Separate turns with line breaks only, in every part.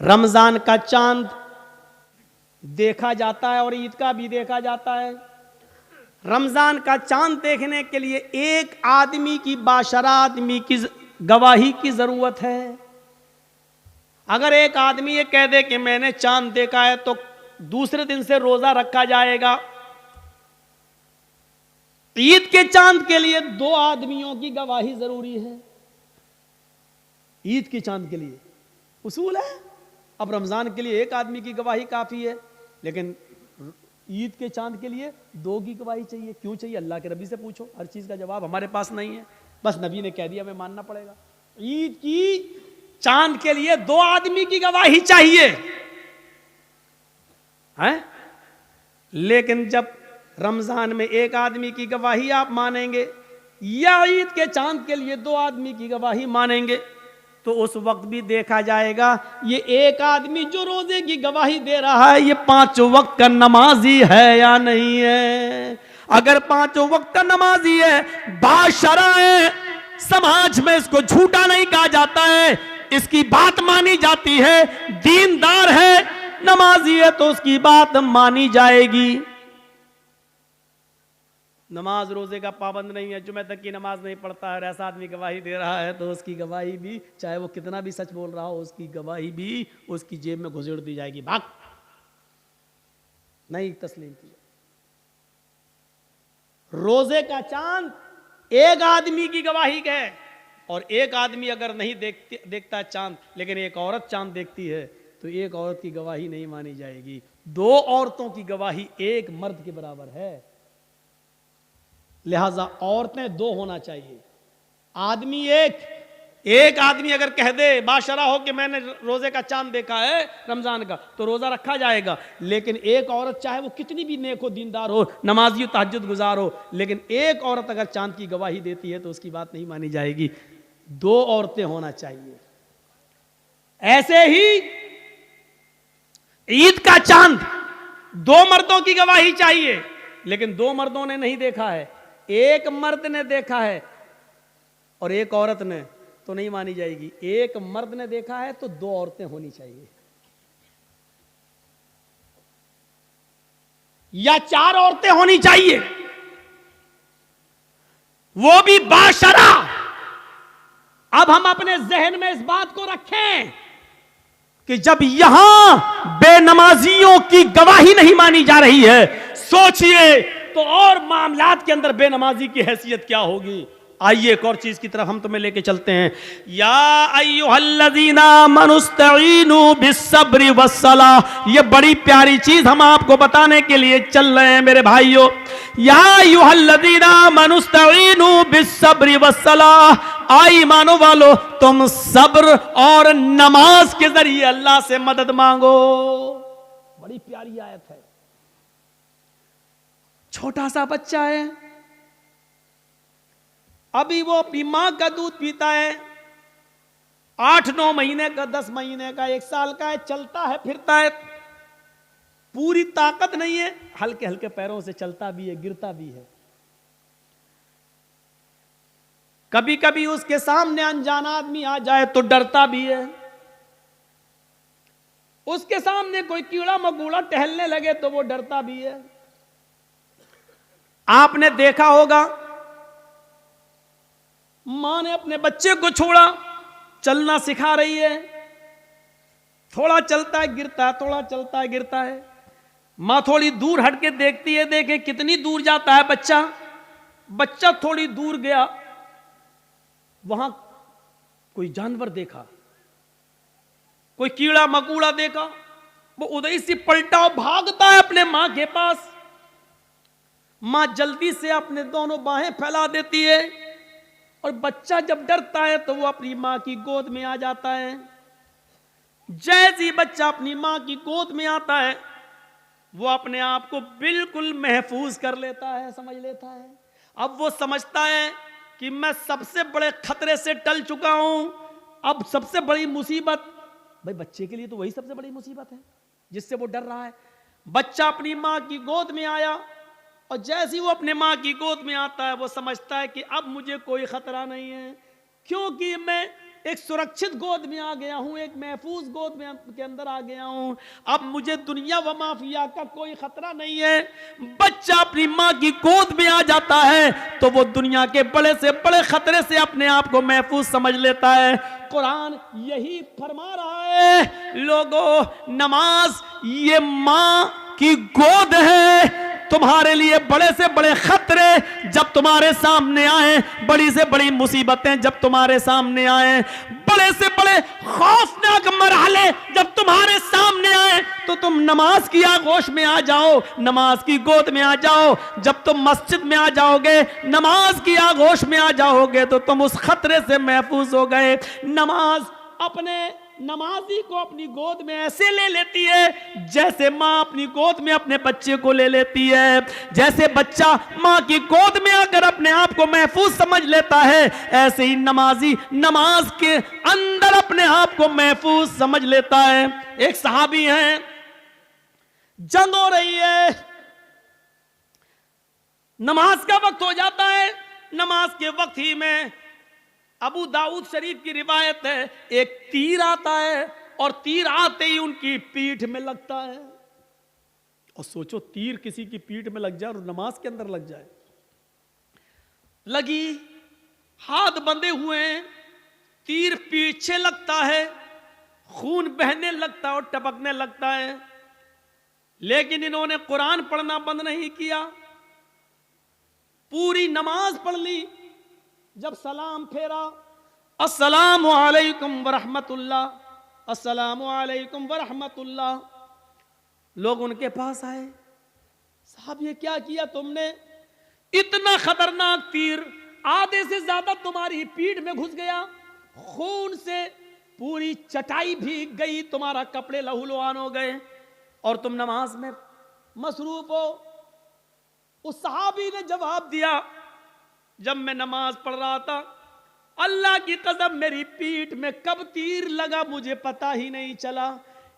रमजान का चांद देखा जाता है और ईद का भी देखा जाता है। रमजान का चांद देखने के लिए एक आदमी की, बाशरा आदमी की गवाही की जरूरत है। अगर एक आदमी ये कह दे कि मैंने चांद देखा है तो दूसरे दिन से रोजा रखा जाएगा। ईद के चांद के लिए 2 आदमियों की गवाही जरूरी है। ईद के चांद के लिए उसूल है। अब रमजान के लिए एक आदमी की गवाही काफी है, लेकिन ईद के चांद के लिए 2 की गवाही चाहिए। क्यों चाहिए? अल्लाह के नबी से पूछो, हर चीज का जवाब हमारे पास नहीं है। बस नबी ने कह दिया, हमें मानना पड़ेगा। ईद की चांद के लिए 2 आदमी की गवाही चाहिए है? लेकिन जब रमजान में एक आदमी की गवाही आप मानेंगे या ईद के चांद के लिए 2 आदमी की गवाही मानेंगे, तो उस वक्त भी देखा जाएगा ये एक आदमी जो रोजे की गवाही दे रहा है ये 5 वक्त का नमाजी है या नहीं है। अगर 5 वक्त का नमाजी है, बाशरा है, समाज में इसको झूठा नहीं कहा जाता है, इसकी बात मानी जाती है, दीनदार है, नमाजी है, तो उसकी बात मानी जाएगी। नमाज रोजे का पाबंद नहीं है, जुमे तक की नमाज नहीं पढ़ता है, ऐसा आदमी गवाही दे रहा है तो उसकी गवाही भी, चाहे वो कितना भी सच बोल रहा हो, उसकी गवाही भी उसकी जेब में घुसेड़ दी जाएगी। भाग, नहीं तस्लीम की। रोजे का चांद एक आदमी की गवाही है, और एक आदमी अगर नहीं देखता चांद, लेकिन एक औरत चांद देखती है, तो एक औरत की गवाही नहीं मानी जाएगी। 2 औरतों की गवाही एक मर्द के बराबर है। लिहाजा औरतें 2 होना चाहिए, आदमी एक आदमी अगर कह दे बाशरा हो कि मैंने रोजे का चांद देखा है रमजान का, तो रोजा रखा जाएगा। लेकिन एक औरत, चाहे वो कितनी भी नेक हो, दीनदार हो, नमाजी, तहज्जुद गुजार हो, लेकिन एक औरत अगर चांद की गवाही देती है तो उसकी बात नहीं मानी जाएगी। 2 औरतें होना चाहिए। ऐसे ही ईद का चांद 2 मर्दों की गवाही चाहिए, लेकिन 2 मर्दों ने नहीं देखा है, एक मर्द ने देखा है और एक औरत ने, तो नहीं मानी जाएगी। एक मर्द ने देखा है तो 2 औरतें होनी चाहिए, या 4 औरतें होनी चाहिए, वो भी बाशरा। अब हम अपने जहन में इस बात को रखें कि जब यहां बेनमाजियों की गवाही नहीं मानी जा रही है, सोचिए तो और मामलात के अंदर बेनमाजी की हैसियत क्या होगी। आइए एक और चीज की तरफ हम तुम्हें लेके चलते हैं। या अय्युहल्लज़ीना मनुस्तईनु बिस्सब्रि वस्सलाह, ये बड़ी प्यारी चीज हम आपको बताने के लिए चल रहे हैं मेरे भाइयों। या अय्युहल्लज़ीना मनुस्तईनु बिस्सब्रि वस्सलाह, आई मानो वालो, तुम सब्र और नमाज के जरिए अल्लाह से मदद मांगो। बड़ी प्यारी आयत है। छोटा सा बच्चा है, अभी वो अपनी मां का दूध पीता है, 8-9 महीने का, 10 महीने का, 1 साल का है, चलता है, फिरता है, पूरी ताकत नहीं है, हल्के हल्के पैरों से चलता भी है, गिरता भी है। कभी कभी उसके सामने अनजान आदमी आ जाए तो डरता भी है। उसके सामने कोई कीड़ा मकोड़ा टहलने लगे तो वो डरता भी है। आपने देखा होगा, मां ने अपने बच्चे को छोड़ा, चलना सिखा रही है, थोड़ा चलता है गिरता है, थोड़ा चलता है गिरता है। मां थोड़ी दूर हटके देखती है, देखे कितनी दूर जाता है बच्चा। बच्चा थोड़ी दूर गया, वहां कोई जानवर देखा, कोई कीड़ा मकोड़ा देखा, वो उधर से पलटा और भागता है अपने मां के पास। मां जल्दी से अपने दोनों बाहें फैला देती है, और बच्चा जब डरता है तो वो अपनी मां की गोद में आ जाता है। जैसे ही बच्चा अपनी मां की गोद में आता है, वो अपने आप को बिल्कुल महफूज कर लेता है, समझ लेता है। अब वो समझता है कि मैं सबसे बड़े खतरे से टल चुका हूं। अब सबसे बड़ी मुसीबत, भाई बच्चे के लिए तो वही सबसे बड़ी मुसीबत है जिससे वो डर रहा है। बच्चा अपनी मां की गोद में आया, और जैसे ही वो अपने मां की गोद में आता है, वो समझता है कि अब मुझे कोई खतरा नहीं है, क्योंकि मैं एक सुरक्षित गोद में आ गया हूं, एक महफूज गोद में के अंदर आ गया हूं, अब मुझे दुनिया व माफिया का कोई खतरा नहीं है। बच्चा अपनी मां की गोद में आ जाता है तो वो दुनिया के बड़े से बड़े खतरे से अपने आप को महफूज समझ लेता है। कुरान यही फरमा रहा है, लोगों नमाज ये मां की गोद है। तुम्हारे लिए बड़े से बड़े खतरे जब तुम्हारे सामने आए, बड़ी से बड़ी मुसीबतें जब तुम्हारे सामने आए, बड़े से बड़े खौफनाक मरहले जब तुम्हारे सामने आए, तो तुम नमाज की आगोश में आ जाओ, नमाज की गोद में आ जाओ। जब तुम मस्जिद में आ जाओगे, नमाज की आगोश में आ जाओगे, तो तुम उस खतरे से महफूज हो गए। नमाज अपने नमाजी को अपनी गोद में ऐसे ले लेती है जैसे मां अपनी गोद में अपने बच्चे को ले लेती है। जैसे बच्चा मां की गोद में आकर अपने आप को महफूज समझ लेता है, ऐसे ही नमाजी नमाज के अंदर अपने आप को महफूज समझ लेता है। एक सहाबी हैं, जंग हो रही है, नमाज का वक्त हो जाता है। नमाज के वक्त ही में अबू दाऊद शरीफ की रिवायत है, एक तीर आता है और तीर आते ही उनकी पीठ में लगता है। और सोचो, तीर किसी की पीठ में लग जाए और नमाज के अंदर लग जाए। लगी, हाथ बंधे हुए हैं, तीर पीछे लगता है, खून बहने लगता है और टपकने लगता है। लेकिन इन्होंने कुरान पढ़ना बंद नहीं किया, पूरी नमाज पढ़ ली। जब सलाम फेरा, अस्सलामु अलैकुम वरहमतुल्लाह, अस्सलामु अलैकुम वरहमतुल्लाह, लोग उनके पास आए, साहब ये क्या किया तुमने? इतना खतरनाक तीर आधे से ज्यादा तुम्हारी पीठ में घुस गया, खून से पूरी चटाई भीग गई, तुम्हारा कपड़े लहूलुहान हो गए और तुम नमाज में मसरूफ हो। उस सहाबी ने जवाब दिया, जब मैं नमाज पढ़ रहा था, अल्लाह की कसम मेरी पीठ में कब तीर लगा मुझे पता ही नहीं चला,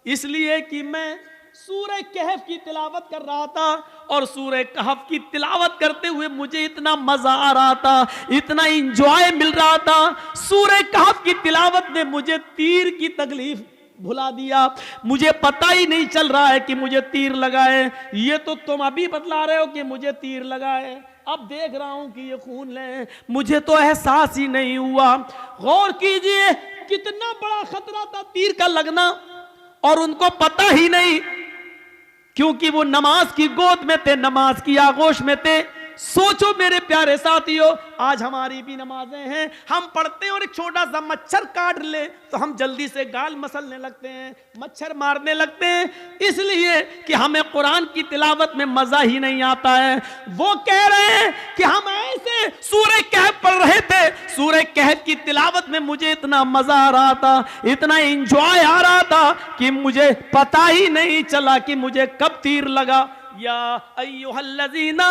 इसलिए कि मैं सूरह कहफ की तिलावत कर रहा था और सूरह कहफ की तिलावत करते हुए मुझे इतना मजा आ रहा था, इतना इंजॉय मिल रहा था। सूरह कहफ की तिलावत ने मुझे तीर की तकलीफ भुला दिया, मुझे पता ही नहीं चल रहा है कि मुझे तीर लगा है। ये तो तुम अभी बतला रहे हो कि मुझे तीर लगा है, अब देख रहा हूं कि ये खून ले, मुझे तो एहसास ही नहीं हुआ। गौर कीजिए, कितना बड़ा खतरा था तीर का लगना और उनको पता ही नहीं, क्योंकि वो नमाज की गोद में थे, नमाज की आगोश में थे। सोचो मेरे प्यारे साथियों, आज हमारी भी नमाजें हैं, हम पढ़ते हैं और एक छोटा सा मच्छर काट ले तो हम जल्दी से गाल मसलने लगते हैं, मच्छर मारने लगते हैं, इसलिए कि हमें कुरान की तिलावत में मजा ही नहीं आता है। वो कह रहे हैं कि हम ऐसे सूरह कहफ पढ़ रहे थे, सूरह कहफ की तिलावत में मुझे इतना मजा आ रहा था, इतना एंजॉय आ रहा था कि मुझे पता ही नहीं चला कि मुझे कब तीर लगा। या अय्युहल्लज़ीना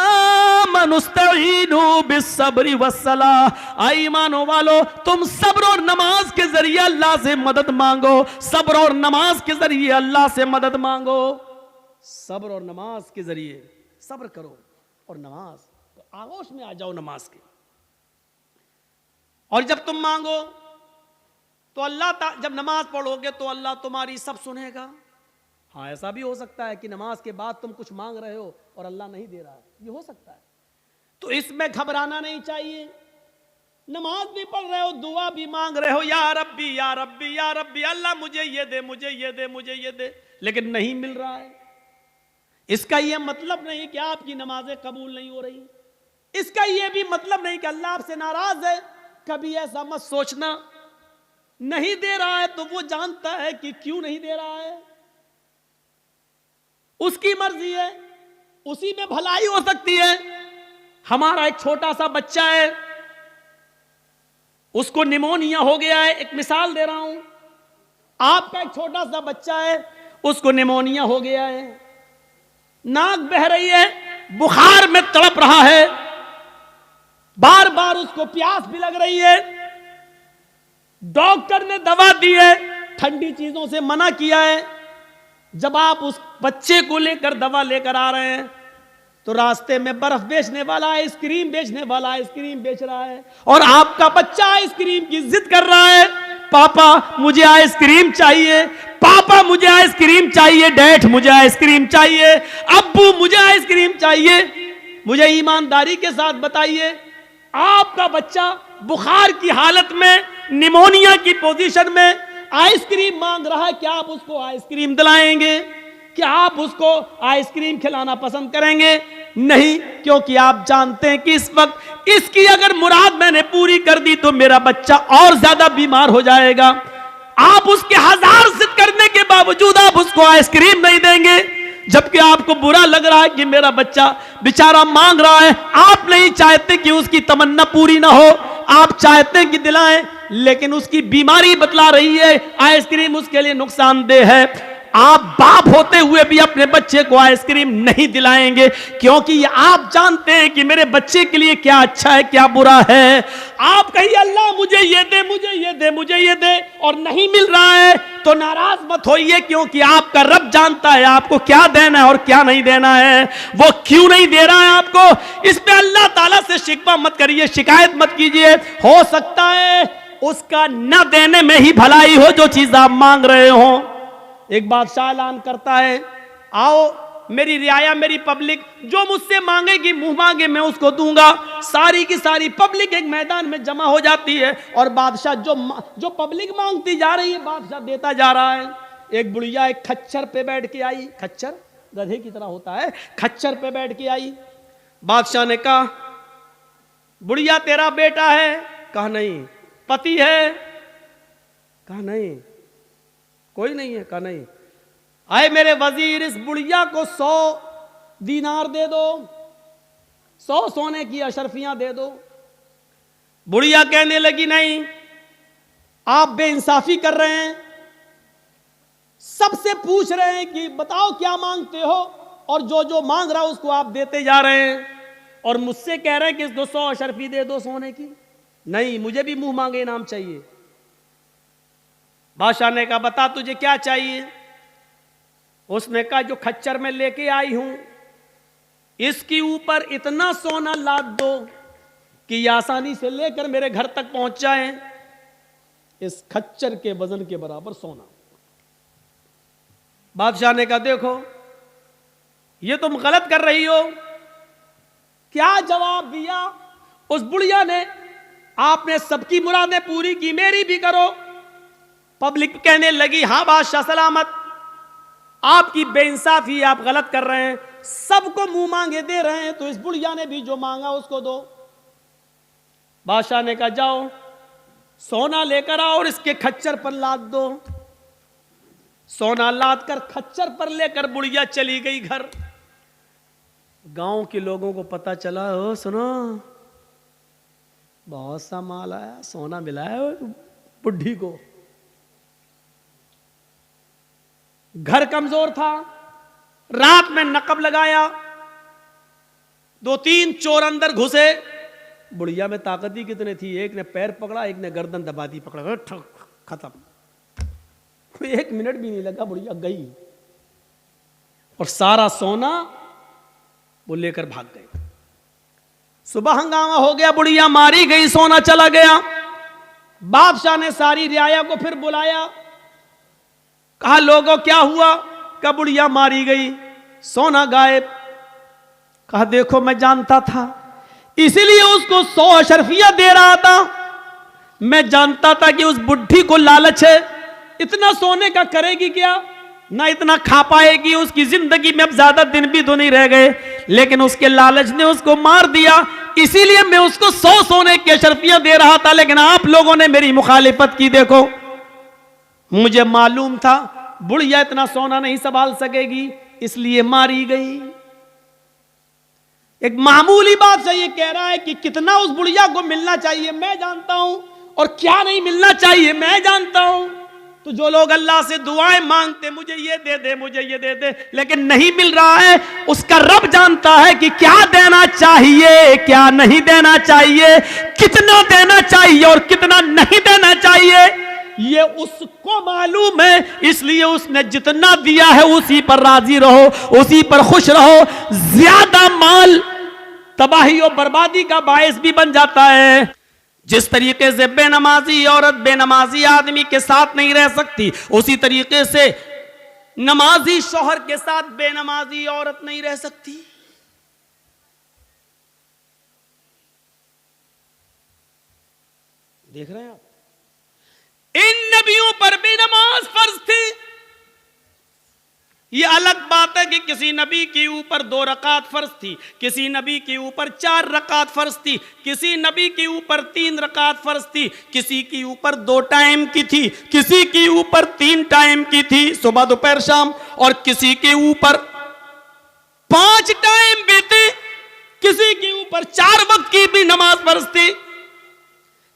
आमनुस्तईनु बिस्सब्रि वस्सलाह, ईमानो वालो तुम सब्र और नमाज के जरिए अल्लाह से मदद मांगो, सब्र और नमाज के जरिए अल्लाह से मदद मांगो। सब्र और नमाज के जरिए सब्र करो और नमाज तो आगोश में आ जाओ नमाज के। और जब तुम मांगो तो अल्लाह, जब नमाज पढ़ोगे तो अल्लाह तुम्हारी सब सुनेगा। हाँ, ऐसा भी हो सकता है कि नमाज के बाद तुम कुछ मांग रहे हो और अल्लाह नहीं दे रहा है, ये हो सकता है, तो इसमें घबराना नहीं चाहिए। नमाज भी पढ़ रहे हो, दुआ भी मांग रहे हो, या रब्बी या रब्बी या रब्बी, अल्लाह मुझे ये दे, मुझे ये दे, मुझे ये दे, लेकिन नहीं मिल रहा है, इसका यह मतलब नहीं कि आपकी नमाजें कबूल नहीं हो रही, इसका यह भी मतलब नहीं कि अल्लाह आपसे नाराज है। कभी ऐसा मत सोचना, नहीं दे रहा है तो वो जानता है कि क्यों नहीं दे रहा है, उसकी मर्जी है, उसी में भलाई हो सकती है। हमारा एक छोटा सा बच्चा है, उसको निमोनिया हो गया है, एक मिसाल दे रहा हूं, आपका एक छोटा सा बच्चा है, उसको निमोनिया हो गया है, नाक बह रही है, बुखार में तड़प रहा है, बार बार उसको प्यास भी लग रही है, डॉक्टर ने दवा दी है, ठंडी चीजों से मना किया है। जब आप उस बच्चे को लेकर दवा लेकर आ रहे हैं तो रास्ते में बर्फ बेचने वाला आइसक्रीम बेचने वाला आइसक्रीम बेच रहा है और आपका बच्चा आइसक्रीम की जिद कर रहा है। पापा मुझे आइसक्रीम चाहिए, पापा मुझे आइसक्रीम चाहिए, डैड मुझे आइसक्रीम चाहिए, अब्बू मुझे आइसक्रीम चाहिए। मुझे ईमानदारी के साथ बताइए, आपका बच्चा बुखार की हालत में, निमोनिया की पोजीशन में आइसक्रीम मांग रहा है, क्या आप उसको आइसक्रीम दिलाएंगे? क्या आप उसको आइसक्रीम खिलाना पसंद करेंगे? नहीं, क्योंकि आप जानते हैं कि इस वक्त इसकी अगर मुराद मैंने पूरी कर दी तो मेरा बच्चा और ज्यादा बीमार हो जाएगा। आप उसके हजार जिद करने के बावजूद आप उसको आइसक्रीम नहीं देंगे, जबकि आपको बुरा लग रहा है कि मेरा बच्चा बेचारा मांग रहा है। आप नहीं चाहते कि उसकी तमन्ना पूरी ना हो, आप चाहते हैं कि दिलाएं, लेकिन उसकी बीमारी बतला रही है आइसक्रीम उसके लिए नुकसानदेह है। आप बाप होते हुए भी अपने बच्चे को आइसक्रीम नहीं दिलाएंगे, क्योंकि आप जानते हैं कि मेरे बच्चे के लिए क्या अच्छा है, क्या बुरा है। आप कहिए अल्लाह मुझे ये दे, मुझे ये दे, मुझे ये दे, और नहीं मिल रहा है तो नाराज मत होइए, क्योंकि आपका रब जानता है आपको क्या देना है और क्या नहीं देना है। वो क्यों नहीं दे रहा है आपको, इस पे अल्लाह ताला से शिकवा मत करिए, शिकायत मत कीजिए। हो सकता है उसका न देने में ही भलाई हो जो चीज आप मांग रहे हो। एक बादशाह ऐलान करता है, आओ मेरी रियाया, मेरी पब्लिक, जो मुझसे मांगेगी मुंह मांगे मैं उसको दूंगा। सारी की सारी पब्लिक एक मैदान में जमा हो जाती है और बादशाह जो पब्लिक मांगती जा रही है बादशाह देता जा रहा है। एक बुढ़िया एक खच्चर पे बैठ के आई, खच्चर गधे की तरह होता है, खच्चर पे बैठ के आई। बादशाह ने कहा, बुढ़िया तेरा बेटा है? कहा नहीं। पति है? कहा नहीं। कोई नहीं है? कहा नहीं। आए मेरे वजीर, इस बुढ़िया को 100 दीनार दे दो, 100 सोने की अशरफियां दे दो। बुढ़िया कहने लगी, नहीं, आप बेइंसाफी कर रहे हैं, सबसे पूछ रहे हैं कि बताओ क्या मांगते हो, और जो जो मांग रहा उसको आप देते जा रहे हैं, और मुझसे कह रहे हैं कि इसको 100 अशरफी दे दो सोने की। नहीं, मुझे भी मुंह मांगे इनाम चाहिए। बादशाह ने कहा, बता तुझे क्या चाहिए? उसने कहा, जो खच्चर में लेके आई हूं इसके ऊपर इतना सोना लाद दो कि ये आसानी से लेकर मेरे घर तक पहुंच जाए। इस खच्चर के वजन के बराबर सोना। बादशाह ने कहा, देखो ये तुम गलत कर रही हो। क्या जवाब दिया उस बुढ़िया ने? आपने सबकी मुरादें पूरी की, मेरी भी करो। पब्लिक कहने लगी, हां बादशाह सलामत, आपकी बेइंसाफी, आप गलत कर रहे हैं, सबको मुंह मांगे दे रहे हैं, तो इस बुढ़िया ने भी जो मांगा उसको दो। बादशाह ने कहा, जाओ सोना लेकर आओ और इसके खच्चर पर लाद दो। सोना लाद कर खच्चर पर लेकर बुढ़िया चली गई घर। गांव के लोगों को पता चला, ओ सुनो बहुत सा माल आया, सोना मिला है बुढ़ी को। घर कमजोर था, रात में नकब लगाया, 2-3 चोर अंदर घुसे। बुढ़िया में ताकत ही कितने थी, एक ने पैर पकड़ा, एक ने गर्दन दबा दी, पकड़ा, खत्म। 1 मिनट भी नहीं लगा, बुढ़िया गई और सारा सोना वो लेकर भाग गए। सुबह हंगामा हो गया, बुढ़िया मारी गई, सोना चला गया। बादशाह ने सारी रियाया को फिर बुलाया, कहा लोगों क्या हुआ? कहा बुढ़िया मारी गई, सोना गायब। कहा देखो मैं जानता था, इसीलिए उसको 100 अशरफियां दे रहा था। मैं जानता था कि उस बुढ़ी को लालच है, इतना सोने का करेगी क्या, ना इतना खा पाएगी, उसकी जिंदगी में अब ज्यादा दिन भी तो नहीं रह गए, लेकिन उसके लालच ने उसको मार दिया। इसीलिए मैं उसको 100 सोने की अशरफियां दे रहा था, लेकिन आप लोगों ने मेरी मुखालिफत की। देखो मुझे मालूम था बुढ़िया इतना सोना नहीं संभाल सकेगी, इसलिए मारी गई। एक मामूली बात से ये कह रहा है कि कितना उस बुढ़िया को मिलना चाहिए मैं जानता हूं, और क्या नहीं मिलना चाहिए मैं जानता हूं। तो जो लोग अल्लाह से दुआएं मांगते, मुझे ये दे दे, मुझे ये दे दे, लेकिन नहीं मिल रहा है, उसका रब जानता है कि क्या देना चाहिए, क्या नहीं देना चाहिए, कितना देना चाहिए और कितना नहीं देना चाहिए, ये उसको मालूम है। इसलिए उसने जितना दिया है उसी पर राजी रहो, उसी पर खुश रहो। ज्यादा माल तबाही और बर्बादी का बायस भी बन जाता है। जिस तरीके से बेनमाजी औरत बेनमाजी आदमी के साथ नहीं रह सकती, उसी तरीके से नमाजी शौहर के साथ बेनमाजी औरत नहीं रह सकती। देख रहे हैं आप, इन नबियों पर भी नमाज फर्ज थी। यह अलग बात है कि किसी नबी के ऊपर 2 रकात फर्ज थी, किसी नबी के ऊपर 4 रकात फर्ज थी, किसी नबी के ऊपर 3 रकात फर्ज थी, किसी के ऊपर 2 टाइम की थी, किसी के ऊपर 3 टाइम की थी, सुबह दोपहर शाम, और किसी के ऊपर 5 टाइम भी थी, किसी के ऊपर 4 वक्त की भी नमाज फर्ज थी।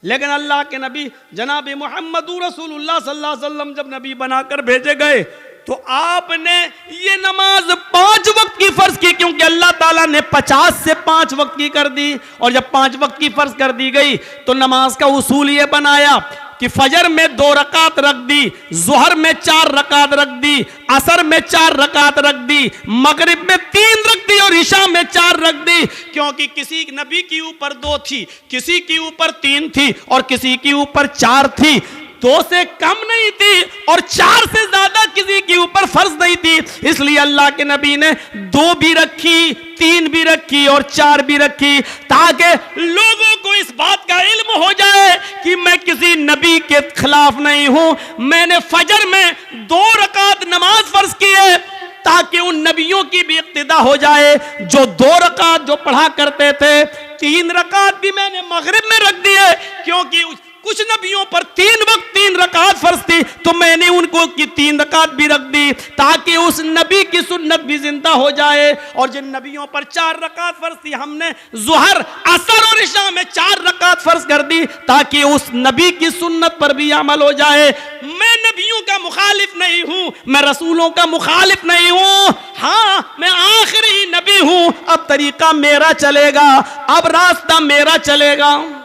लेकिन अल्लाह के नबी जनाब मोहम्मद रसूलुल्लाह सल्लल्लाहु अलैहि वसल्लम जब नबी बनाकर भेजे गए तो आपने ये नमाज 5 वक्त की फर्ज की, क्योंकि अल्लाह ताला ने 50 से 5 वक्त की कर दी। और जब 5 वक्त की फर्ज कर दी गई तो नमाज का उसूल ये बनाया कि फजर में 2 रकात रख दी, जोहर में 4 रकात रख दी, असर में 4 रकात रख दी, मगरिब में 3 रख दी और इशा में 4 रख दी। क्योंकि किसी नबी के ऊपर 2 थी, किसी के ऊपर 3 थी और किसी के ऊपर 4 थी। 2 से कम नहीं थी और 4 से ज्यादा किसी के ऊपर फर्ज नहीं थी। इसलिए अल्लाह के नबी ने 2 भी रखी, 3 भी रखी और 4 भी रखी, ताकि लोगों को इस बात का इल्म हो जाए कि मैं किसी नबी के खिलाफ नहीं हूं। मैंने फजर में 2 रकात नमाज फर्ज की है ताकि उन नबियों की भी इक्तिदा हो जाए जो 2 रकात जो पढ़ा करते थे। 3 रकात भी मैंने मगरिब में रख दी है, क्योंकि कुछ नबियों पर 3 वक्त 3 रकात फर्ज थी, तो मैंने उनको की 3 रकात भी रख दी ताकि उस नबी की सुन्नत भी जिंदा हो जाए। और जिन नबियों पर 4 रकात फर्ज थी, हमने ज़ुहर, असर और इशा में 4 रकात फर्ज कर दी ताकि उस नबी की सुन्नत पर भी अमल हो जाए। मैं नबियों का मुखालिफ नहीं हूं, मैं रसूलों का मुखालिफ नहीं हूं। हाँ, मैं आखिरी नबी हूं, अब तरीका मेरा चलेगा, अब रास्ता मेरा चलेगा।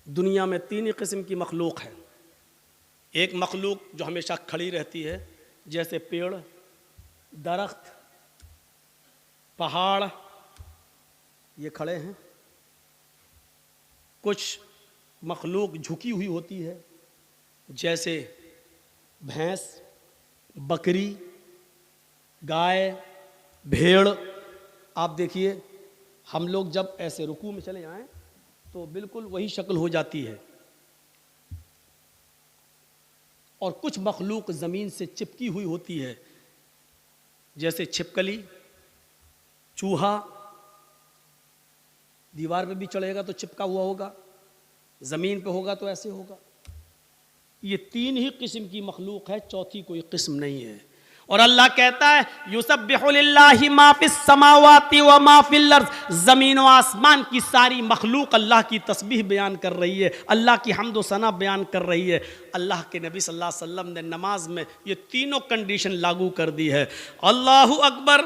दुनिया में 3 ही किस्म की मखलूक है। एक मखलूक जो हमेशा खड़ी रहती है, जैसे पेड़, दरख्त, पहाड़, ये खड़े हैं। कुछ मखलूक झुकी हुई होती है, जैसे भैंस, बकरी, गाय, भेड़। आप देखिए, हम लोग जब ऐसे रुकू में चले जाएं तो बिल्कुल वही शक्ल हो जाती है। और कुछ मखलूक ज़मीन से चिपकी हुई होती है, जैसे छिपकली, चूहा। दीवार पे भी चढ़ेगा तो चिपका हुआ होगा, ज़मीन पे होगा तो ऐसे होगा। ये 3 ही किस्म की मखलूक है, चौथी कोई किस्म नहीं है। और अल्लाह कहता है युसब्बिहु लिल्लाहि मा फिस समावाति व मा फिल अर्ज़, ज़मीन व आसमान की सारी मखलूक अल्लाह की तस्बीह बयान कर रही है, अल्लाह की हम्द व सना बयान कर रही है। अल्लाह के नबी सल्लल्लाहु अलैहि वसल्लम ने नमाज में ये तीनों कंडीशन लागू कर दी है। अल्लाहु अकबर,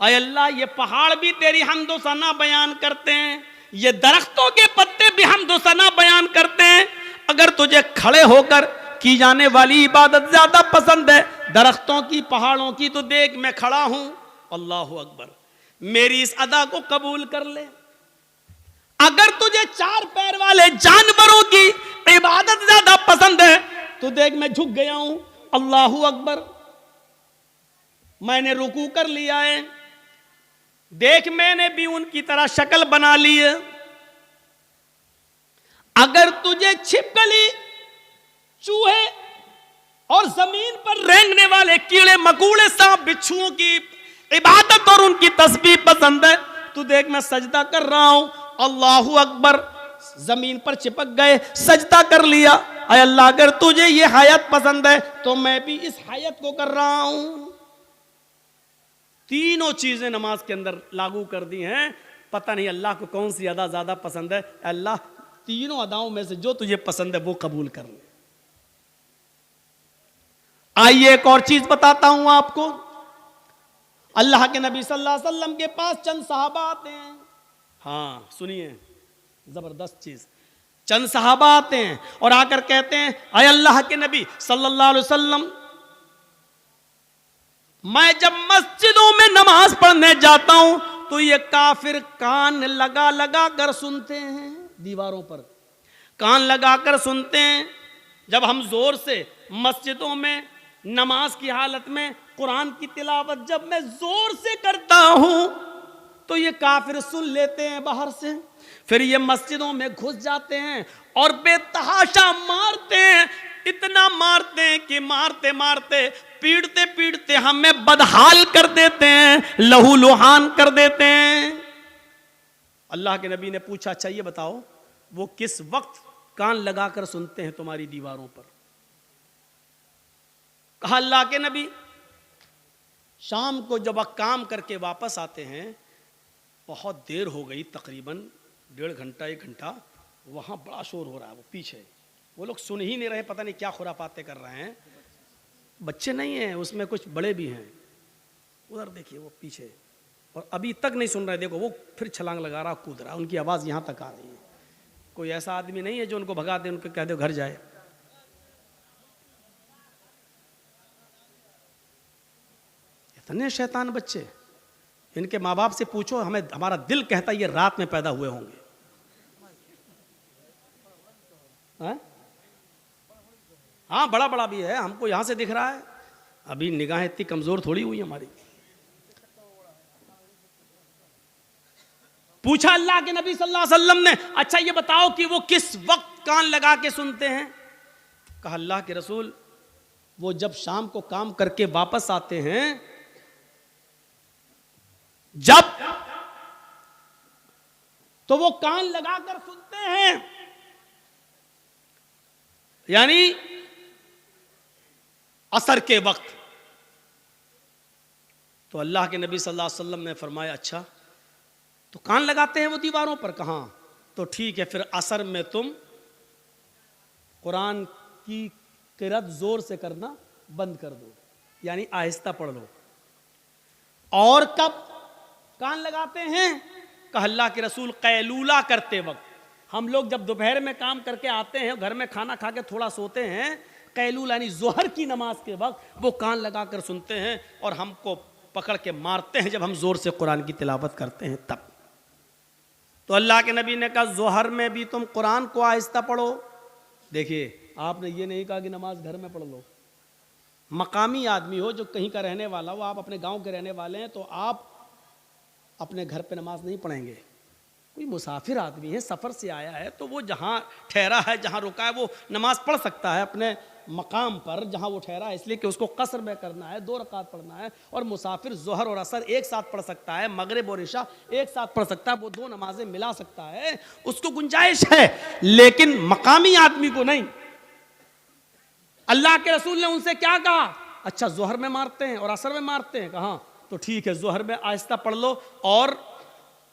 अय अल्लाह, ये पहाड़ भी तेरी हम्द व सना बयान करते हैं, ये दरख्तों के पत्ते भी हम्द व सना बयान करते हैं। अगर तुझे खड़े होकर की जाने वाली इबादत ज्यादा पसंद है दरख्तों की, पहाड़ों की, तो देख मैं खड़ा हूं। अल्लाहु अकबर, मेरी इस अदा को कबूल कर ले। अगर तुझे 4 पैर वाले जानवरों की इबादत ज्यादा पसंद है तो देख मैं झुक गया हूं। अल्लाहु अकबर, मैंने रुकू कर लिया है, देख मैंने भी उनकी तरह शक्ल बना ली है। अगर तुझे छिपकली, चूहे और जमीन पर रेंगने वाले कीड़े मकोड़े, सांप, बिच्छुओं की इबादत और उनकी तस्बीह पसंद है तो देख मैं सजदा कर रहा हूं। अल्लाहु अकबर, जमीन पर चिपक गए, सजदा कर लिया। अय अल्लाह, अगर तुझे ये हयात पसंद है तो मैं भी इस हयात को कर रहा हूं। तीनों चीजें नमाज के अंदर लागू कर दी हैं। पता नहीं अल्लाह को कौन सी अदा ज्यादा पसंद है। अल्लाह, तीनों अदाओं में से जो तुझे पसंद है वो कबूल कर ले। आइए एक और चीज बताता हूं आपको। अल्लाह के नबी सल्लल्लाहु अलैहि वसल्लम के पास चंद सहाबा आते हैं। हाँ सुनिए, जबरदस्त चीज। चंद सहाबा आते हैं और आकर कहते हैं, अय अल्लाह के नबी सल्लल्लाहु अलैहि वसल्लम, मैं जब मस्जिदों में नमाज पढ़ने जाता हूं तो ये काफिर कान लगा लगा कर सुनते हैं, दीवारों पर कान लगा कर सुनते हैं। जब हम जोर से मस्जिदों में नमाज की हालत में कुरान की तिलावत जब मैं जोर से करता हूं तो ये काफिर सुन लेते हैं बाहर से, फिर ये मस्जिदों में घुस जाते हैं और बेतहाशा मारते हैं, इतना मारते हैं कि मारते मारते पीटते पीटते हमें बदहाल कर देते हैं, लहू लुहान कर देते हैं। अल्लाह के नबी ने पूछा, अच्छा ये बताओ वो किस वक्त कान लगाकर सुनते हैं तुम्हारी दीवारों पर? कहा अल्लाह के नबी, शाम को जब वह काम करके वापस आते हैं, बहुत देर हो गई, तकरीबन 1.5 घंटा 1 घंटा, वहां बड़ा शोर हो रहा है, वो पीछे वो लोग सुन ही नहीं रहे, पता नहीं क्या खुरापाते कर रहे हैं। बच्चे नहीं हैं उसमें, कुछ बड़े भी हैं। उधर देखिए वो पीछे, और अभी तक नहीं सुन रहे। देखो वो फिर छलांग लगा रहा, कूद रहा, उनकी आवाज़ यहाँ तक आ रही है। कोई ऐसा आदमी नहीं है जो उनको भगा दे, उनको कह दे घर जाए। इतने शैतान बच्चे, इनके माँ बाप से पूछो, हमें हमारा दिल कहता है ये रात में पैदा हुए होंगे। हाँ बड़ा बड़ा भी है, हमको यहां से दिख रहा है, अभी निगाहें इतनी कमजोर थोड़ी हुई हमारी। पूछा अल्लाह के नबी सल्लल्लाहु अलैहि वसल्लम ने, अच्छा ये बताओ कि वो किस वक्त कान लगा के सुनते हैं? कहा अल्लाह के रसूल, वो जब शाम को काम करके वापस आते हैं, जब तो वो कान लगाकर सुनते हैं, यानी असर के वक्त। तो अल्लाह के नबी सल्लल्लाहु अलैहि वसल्लम ने फरमाया, अच्छा तो कान लगाते हैं वो दीवारों पर? कहाँ? तो ठीक है, फिर असर में तुम कुरान की किरात जोर से करना बंद कर दो, यानी आहिस्ता पढ़ लो। और कब कान लगाते हैं? कहा अल्लाह के रसूल, कैलूला करते वक्त। हम लोग जब दोपहर में काम करके आते हैं, घर में खाना खा के थोड़ा सोते हैं, कैलूला यानी जोहर की नमाज के वक्त वो कान लगाकर सुनते हैं और हमको पकड़ के मारते हैं जब हम जोर से कुरान की तिलावत करते हैं तब। तो अल्लाह के नबी ने कहा जोहर में भी तुम कुरान को आहिस्ता पढ़ो। देखिए आपने ये नहीं कहा कि नमाज घर में पढ़ लो। मकामी आदमी हो, जो कहीं का रहने वाला हो, आप अपने गांव के रहने वाले हैं, तो आप अपने घर पे नमाज नहीं पढ़ेंगे। कोई मुसाफिर आदमी है, सफ़र से आया है, तो वो जहाँ ठहरा है, जहाँ रुका है, वो नमाज पढ़ सकता है अपने मकाम पर जहाँ वो ठहरा है, इसलिए कि उसको कसर में करना है, 2 रकात पढ़ना है। और मुसाफिर जोहर और असर एक साथ पढ़ सकता है, मगरिब और इशा एक साथ पढ़ सकता है, वो 2 नमाजें मिला सकता है, उसको गुंजाइश है। लेकिन मकामी आदमी को नहीं। अल्लाह के रसूल ने उनसे क्या कहा? अच्छा जोहर में मारते हैं और असर में मारते हैं? कहा तो ठीक है, जोहर में आहिस्ता पढ़ लो और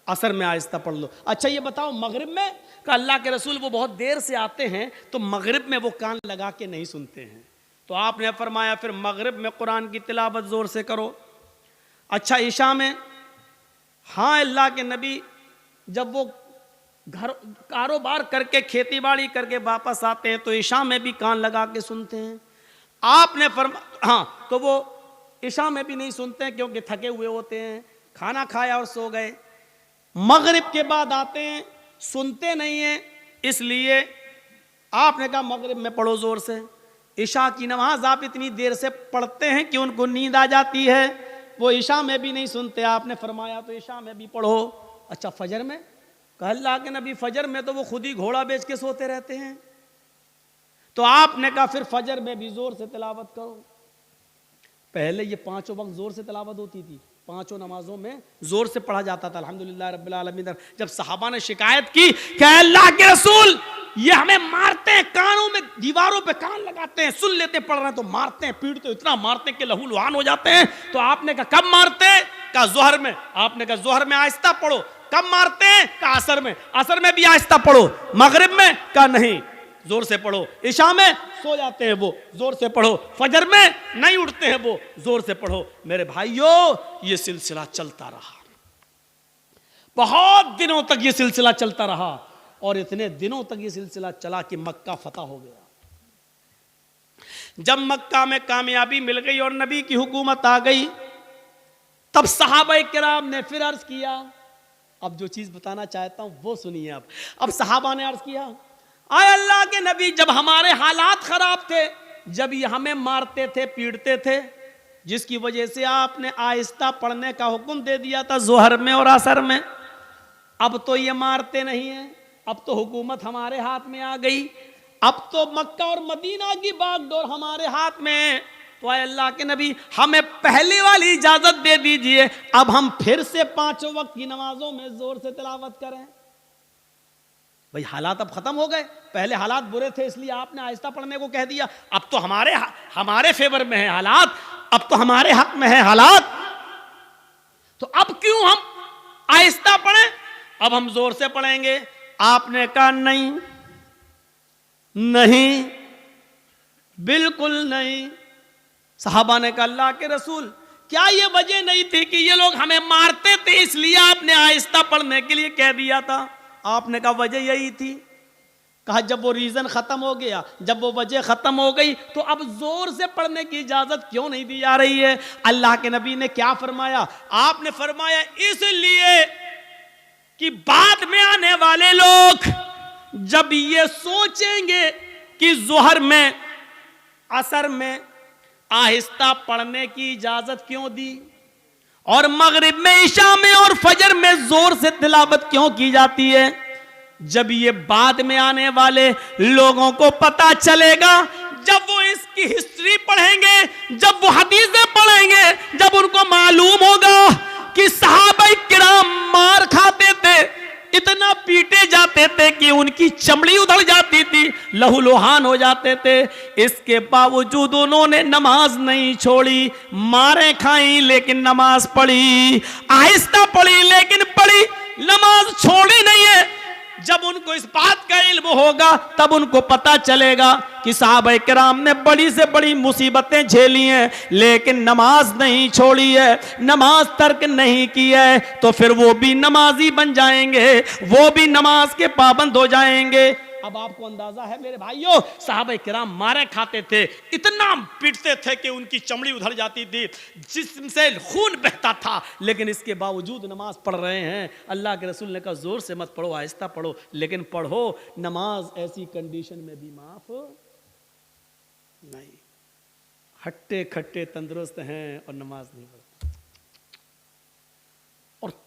असर में आहिस्ता पढ़ लो। अच्छा ये बताओ मगरिब में? का अल्लाह के रसूल वो बहुत देर से आते हैं, तो मगरिब में वो कान लगा के नहीं सुनते हैं। तो आपने फरमाया फिर मगरिब में कुरान की तिलावत जोर से करो। अच्छा ईशा में? हाँ अल्लाह के नबी जब वो घर कारोबार करके खेती बाड़ी करके वापस आते हैं तो ईशा में भी कान लगा के सुनते हैं। आपने हाँ तो वो ईशा में भी नहीं सुनते हैं क्योंकि थके हुए होते हैं, खाना खाया और सो गए। मगरिब के बाद आते हैं, सुनते नहीं हैं, इसलिए आपने कहा मगरिब में पढ़ो जोर से। ईशा की नमाज आप इतनी देर से पढ़ते हैं कि उनको नींद आ जाती है, वो ईशा में भी नहीं सुनते, आपने फरमाया तो ईशा में भी पढ़ो। अच्छा फजर में? कहा अल्लाह के नबी फजर में तो वो खुद ही घोड़ा बेच के सोते रहते हैं। तो आपने कहा फिर फजर में भी जोर से तिलावत करो। पहले ये 5 वक्त जोर से तिलावत होती थी, 5 नमाजों में जोर से पढ़ा जाता था अल्हम्दुलिल्लाह रब्बिल आलमीन। जब सहाबा ने शिकायत की कि अल्लाह के रसूल ये हमें मारते हैं, कानों में दीवारों पे कान लगाते हैं, सुन लेते पढ़ रहे हैं तो मारते हैं, पीटते हैं, इतना मारते हैं कि लहू लुहान हो जाते हैं। तो आपने कहा कब मारते हैं? कहा जोहर में। आपने कहा जोहर में आहिस्ता पढ़ो। कब मारते हैं? कहा असर में। असर में भी आहिस्ता पढ़ो। मगरिब में? कहा नहीं जोर से पढ़ो। इशा में सो जाते हैं वो, जोर से पढ़ो। फजर में नहीं उठते हैं वो, जोर से पढ़ो। मेरे भाइयों ये सिलसिला चलता रहा, बहुत दिनों तक ये सिलसिला चलता रहा, और इतने दिनों तक ये सिलसिला चला कि मक्का फतह हो गया। जब मक्का में कामयाबी मिल गई और नबी की हुकूमत आ गई, तब सहाबा किराम ने फिर अर्ज किया, अब जो चीज बताना चाहता हूं वो सुनिए। अब सहाबा ने अर्ज किया, आए अल्लाह के नबी, जब हमारे हालात खराब थे, जब ये हमें मारते थे, पीटते थे, जिसकी वजह से आपने आहिस्ता पढ़ने का हुक्म दे दिया था जोहर में और असर में, अब तो ये मारते नहीं है, अब तो हुकूमत हमारे हाथ में आ गई, अब तो मक्का और मदीना की बागडोर हमारे हाथ में है, तो आए अल्लाह के नबी हमें पहले वाली इजाजत दे दीजिए, अब हम फिर से 5 वक्त की नमाजों में जोर से तिलावत करें। भाई हालात अब खत्म हो गए, पहले हालात बुरे थे इसलिए आपने आहिस्ता पढ़ने को कह दिया, अब तो हमारे फेवर में है हालात, अब तो हमारे हक में है हालात, तो अब क्यों हम आहिस्ता पढ़ें, अब हम जोर से पढ़ेंगे। आपने कहा नहीं, नहीं, बिल्कुल नहीं। सहाबा ने कहा अल्लाह के रसूल, क्या ये वजह नहीं थी कि ये लोग हमें मारते थे इसलिए आपने आहिस्ता पढ़ने के लिए कह दिया था? आपने कहा वजह यही थी। कहा जब वो रीजन खत्म हो गया, जब वो वजह खत्म हो गई, तो अब जोर से पढ़ने की इजाजत क्यों नहीं दी जा रही है? अल्लाह के नबी ने क्या फरमाया? आपने फरमाया इसलिए कि बाद में आने वाले लोग जब ये सोचेंगे कि जोहर में, असर में आहिस्ता पढ़ने की इजाजत क्यों दी, और मगरिब में, इशा में और फजर में जोर से तिलावत क्यों की जाती है, जब ये बाद में आने वाले लोगों को पता चलेगा, जब वो इसकी हिस्ट्री पढ़ेंगे, जब वो हदीसें पढ़ेंगे, जब उनको मालूम होगा कि सहाबा किराम मार खाते थे, इतना पीटे जाते थे कि उनकी चमड़ी उधड़ जाती थी, लहूलुहान हो जाते थे, इसके बावजूद उन्होंने नमाज नहीं छोड़ी, मारे खाई लेकिन नमाज पढ़ी, आहिस्ता पढ़ी लेकिन पढ़ी, नमाज छोड़ी नहीं है। जब उनको इस बात का इल्म होगा तब उनको पता चलेगा कि साहबा किराम ने बड़ी से बड़ी मुसीबतें झेली हैं लेकिन नमाज नहीं छोड़ी है, नमाज तर्क नहीं की है, तो फिर वो भी नमाजी बन जाएंगे, वो भी नमाज के पाबंद हो जाएंगे। अब आपको अंदाजा है मेरे भाइयों, साहबा किराम मारे खाते थे, इतना पीटते थे कि उनकी चमड़ी उधड़ जाती थी, जिस्म से खून बहता था, लेकिन इसके बावजूद नमाज पढ़ रहे हैं। अल्लाह के रसूल ने कहा जोर से मत पढ़ो, आहिस्ता पढ़ो, लेकिन पढ़ो। नमाज ऐसी कंडीशन में भी माफ नहीं। हट्टे खट्टे तंदुरुस्त हैं और नमाज नहीं पढ़ते। और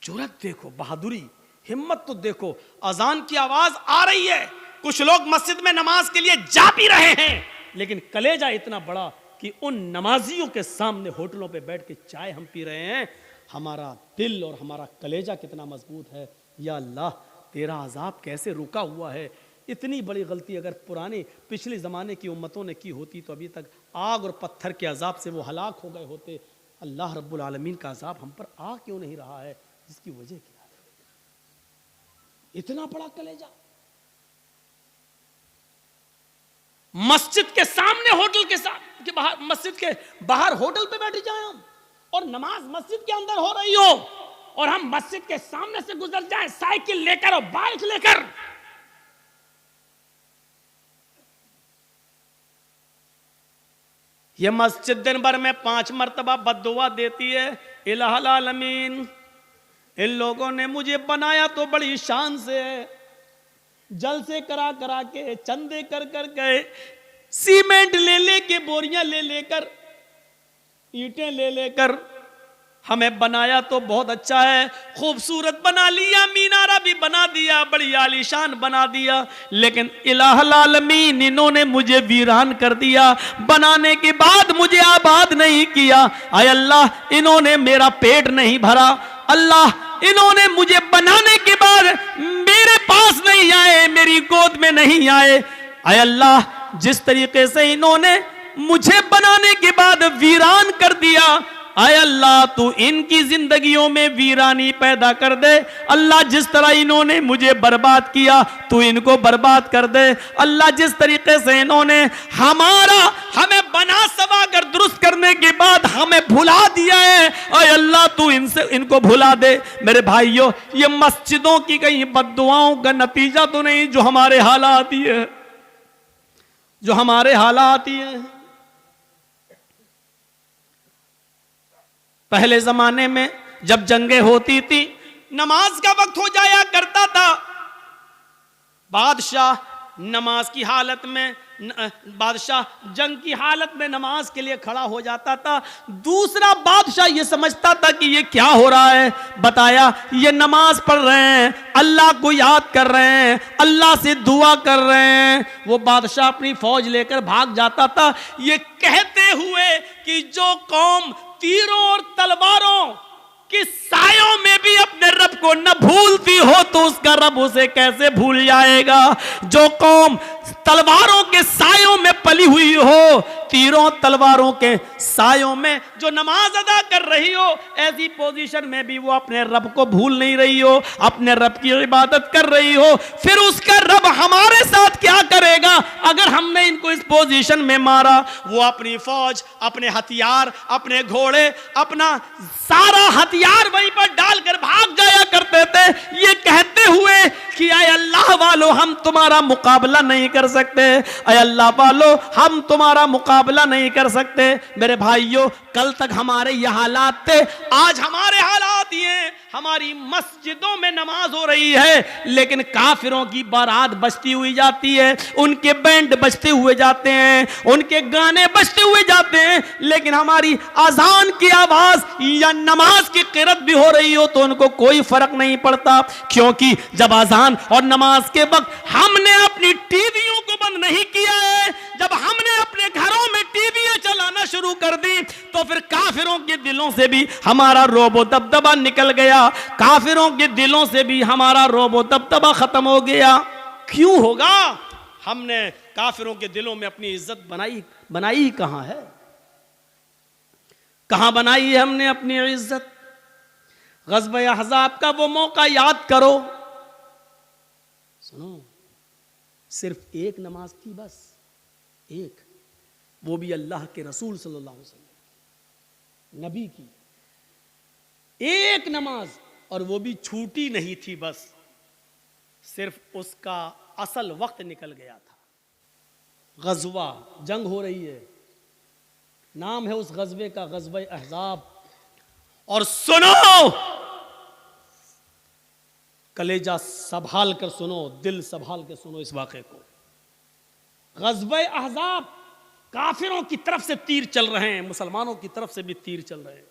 जुर्रत देखो, बहादुरी, हिम्मत तो देखो। अजान की आवाज आ रही है, कुछ लोग मस्जिद में नमाज के लिए जा भी रहे हैं, लेकिन कलेजा इतना बड़ा कि उन नमाजियों के सामने होटलों पे बैठ के चाय हम पी रहे हैं। हमारा दिल और हमारा कलेजा कितना मजबूत है। या अल्लाह, तेरा अजाब कैसे रुका हुआ है। इतनी बड़ी गलती अगर पुराने पिछले ज़माने की उम्मतों ने की होती तो अभी तक आग और पत्थर के अजाब से वो हलाक हो गए होते। अल्लाह रब्बुल आलमीन का अजाब हम पर आ क्यों नहीं रहा है? इसकी वजह क्या है? इतना बड़ा कलेजा। मस्जिद के सामने होटल के बाहर, मस्जिद के बाहर होटल पे बैठ जाए हम, और नमाज मस्जिद के अंदर हो रही हो और हम मस्जिद के सामने से गुजर जाएं साइकिल लेकर और बाइक लेकर। यह मस्जिद दिन भर में 5 मरतबा बद्दुआ देती है, इलाहुल आलमीन, इन लोगों ने मुझे बनाया तो बड़ी शान से है, जलसे करा करा के, चंदे कर कर गए, सीमेंट ले लेके, बोरियां ले लेकर, ईंटें ले लेकर हमें बनाया तो बहुत अच्छा है, खूबसूरत बना लिया, मीनारा भी बना दिया, बड़ी आलीशान बना दिया, लेकिन इलाहुल आलमीन इन्होंने मुझे वीरान कर दिया। बनाने के बाद मुझे आबाद नहीं किया। आय अल्लाह, इन्होंने मेरा पेट नहीं भरा। अल्लाह, इन्होंने मुझे बनाने के बाद मेरे पास नहीं आए, मेरी गोद में नहीं आए। आय अल्लाह, जिस तरीके से इन्होंने मुझे बनाने के बाद वीरान कर दिया, आय अल्लाह तू इनकी जिंदगियों में वीरानी पैदा कर दे। अल्लाह, जिस तरह इन्होंने मुझे बर्बाद किया तू इनको बर्बाद कर दे। अल्लाह, जिस तरीके से इन्होंने हमें बना सवा कर दुरुस्त करने के बाद हमें भुला दिया है, आय अल्लाह तू इनको भुला दे। मेरे भाइयों, ये मस्जिदों की कहीं बद्दुआओं का नतीजा तो नहीं जो हमारे हालात ही है, जो हमारे हालात ही है। पहले जमाने में जब जंगें होती थी, नमाज का वक्त हो जाया करता था, बादशाह नमाज की हालत में, बादशाह जंग की हालत में नमाज के लिए खड़ा हो जाता था। दूसरा बादशाह ये समझता था कि ये क्या हो रहा है, बताया ये नमाज पढ़ रहे हैं, अल्लाह को याद कर रहे हैं, अल्लाह से दुआ कर रहे हैं। वो बादशाह अपनी फौज लेकर भाग जाता था, ये कहते हुए कि जो कौम तीरों और तलवारों कि सायों में भी अपने रब को न भूलती हो तो उसका रब उसे कैसे भूल जाएगा। जो कौम तलवारों के सायों में पली हुई हो, तीरों तलवारों के सायों में जो नमाज अदा कर रही हो, ऐसी पोजीशन में भी वो अपने रब को भूल नहीं रही हो, अपने रब की इबादत कर रही हो, फिर उसका रब हमारे साथ क्या करेगा अगर हमने इनको इस पोजीशन में मारा। वो अपनी फौज, अपने हथियार, अपने घोड़े, अपना सारा हथियार वहीं पर डालकर भाग जाया करते थे, ये कहते हुए कि अय अल्लाह वालों हम तुम्हारा मुकाबला नहीं कर सकते, अय अल्लाह वालों हम तुम्हारा मुकाबला नहीं कर सकते। मेरे भाइयों, कल तक हमारे ये हालात थे, आज हमारे हालात ये, हमारी मस्जिदों में नमाज हो रही है लेकिन काफिरों की बारात बजती हुई जाती है, उनके बैंड बजते हुए जाते हैं, उनके गाने बजते हुए जाते हैं, लेकिन हमारी अजान की आवाज या नमाज की क़िरात भी हो रही हो तो उनको कोई फर्क नहीं पड़ता। क्योंकि जब अजान और नमाज के वक्त हमने अपनी टीवियों को बंद नहीं किया है, जब हमने अपने घरों में टीवी चलाना शुरू कर दी तो फिर काफिरों के दिलों से भी हमारा रोबो दबदबा निकल गया, काफिरों के दिलों से भी हमारा रोबो दबदबा खत्म हो गया। क्यों होगा? हमने काफिरों के दिलों में अपनी इज्जत बनाई कहां है? कहां बनाई है हमने अपनी इज्जत? ग़ज़व-ए अहज़ाब का वो मौका याद करो। सुनो, सिर्फ एक नमाज थी, बस एक, वो भी अल्लाह के रसूल सल्लल्लाहु अलैहि वसल्लम नबी की एक नमाज, और वो भी छूटी नहीं थी, बस सिर्फ उसका असल वक्त निकल गया था। ग़ज़वा, जंग हो रही है, नाम है उस ग़ज़वे का ग़ज़व-ए अहज़ाब। और सुनो, कलेजा संभाल कर सुनो, दिल संभाल कर सुनो इस वाक़े को। ग़ज़व-ए अहज़ाब, काफिरों की तरफ से तीर चल रहे हैं, मुसलमानों की तरफ से भी तीर चल रहे हैं।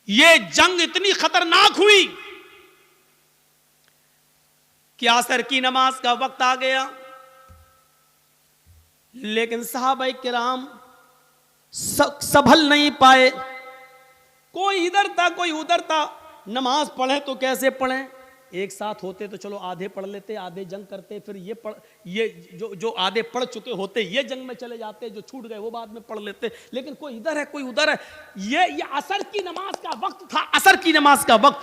ये जंग इतनी खतरनाक हुई कि असर की नमाज का वक्त आ गया, लेकिन सहाबाए किराम संभल नहीं पाए, कोई इधर था कोई उधर था। नमाज पढ़े तो कैसे पढ़ें? एक साथ होते तो चलो आधे पढ़ लेते, आधे जंग करते, फिर ये जो आधे पढ़ चुके होते ये जंग में चले जाते, जो छूट गए वो बाद में पढ़ लेते। लेकिन कोई इधर है कोई उधर है। ये असर की नमाज का वक्त था, असर की नमाज का वक्त।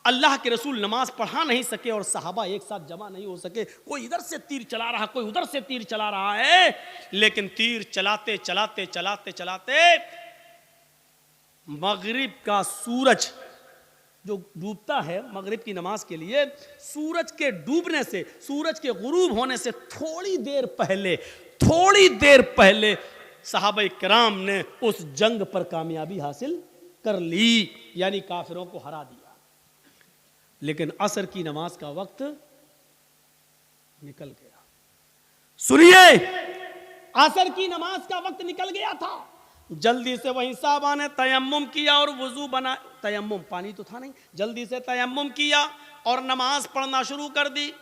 अल्लाह के रसूल नमाज पढ़ा नहीं सके और सहाबा एक साथ जमा नहीं हो सके। कोई इधर से तीर चला रहा, कोई उधर से तीर चला रहा है, लेकिन तीर चलाते चलाते चलाते चलाते मगरिब का सूरज जो डूबता है, मगरिब की नमाज के लिए सूरज के डूबने से, सूरज के गुरूब होने से थोड़ी देर पहले सहाबाए किराम ने उस जंग पर कामयाबी हासिल कर ली, यानी काफिरों को हरा दिया। लेकिन असर की नमाज का वक्त निकल गया। सुनिए, असर की नमाज का वक्त निकल गया था। जल्दी से वहीं साहबा ने तयम्मुम किया और वुजू बना, तयम्मुम पानी तो था नहीं, जल्दी से तयम्मुम किया और नमाज पढ़ना शुरू कर दी।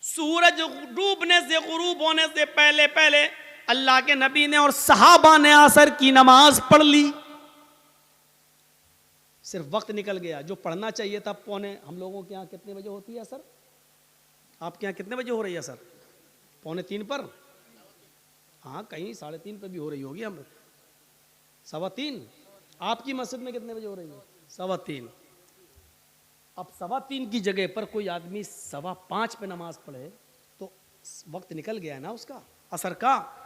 सूरज डूबने से, गुरूब होने से पहले पहले अल्लाह के नबी ने और सहाबा ने असर की नमाज पढ़ ली। सिर्फ वक्त निकल गया, जो पढ़ना चाहिए था पौने, हम लोगों के यहाँ कितने बजे होती है असर? आपके यहाँ कितने बजे हो रही है असर? 2:45 पर? हाँ, कहीं 3:30 पर भी हो रही होगी, हम 3:15। आपकी मस्जिद में कितने बजे हो रही है? 3:15। अब 3:15 की जगह पर कोई आदमी 5:15 पे नमाज पढ़े तो वक्त निकल गया है ना उसका, असर का।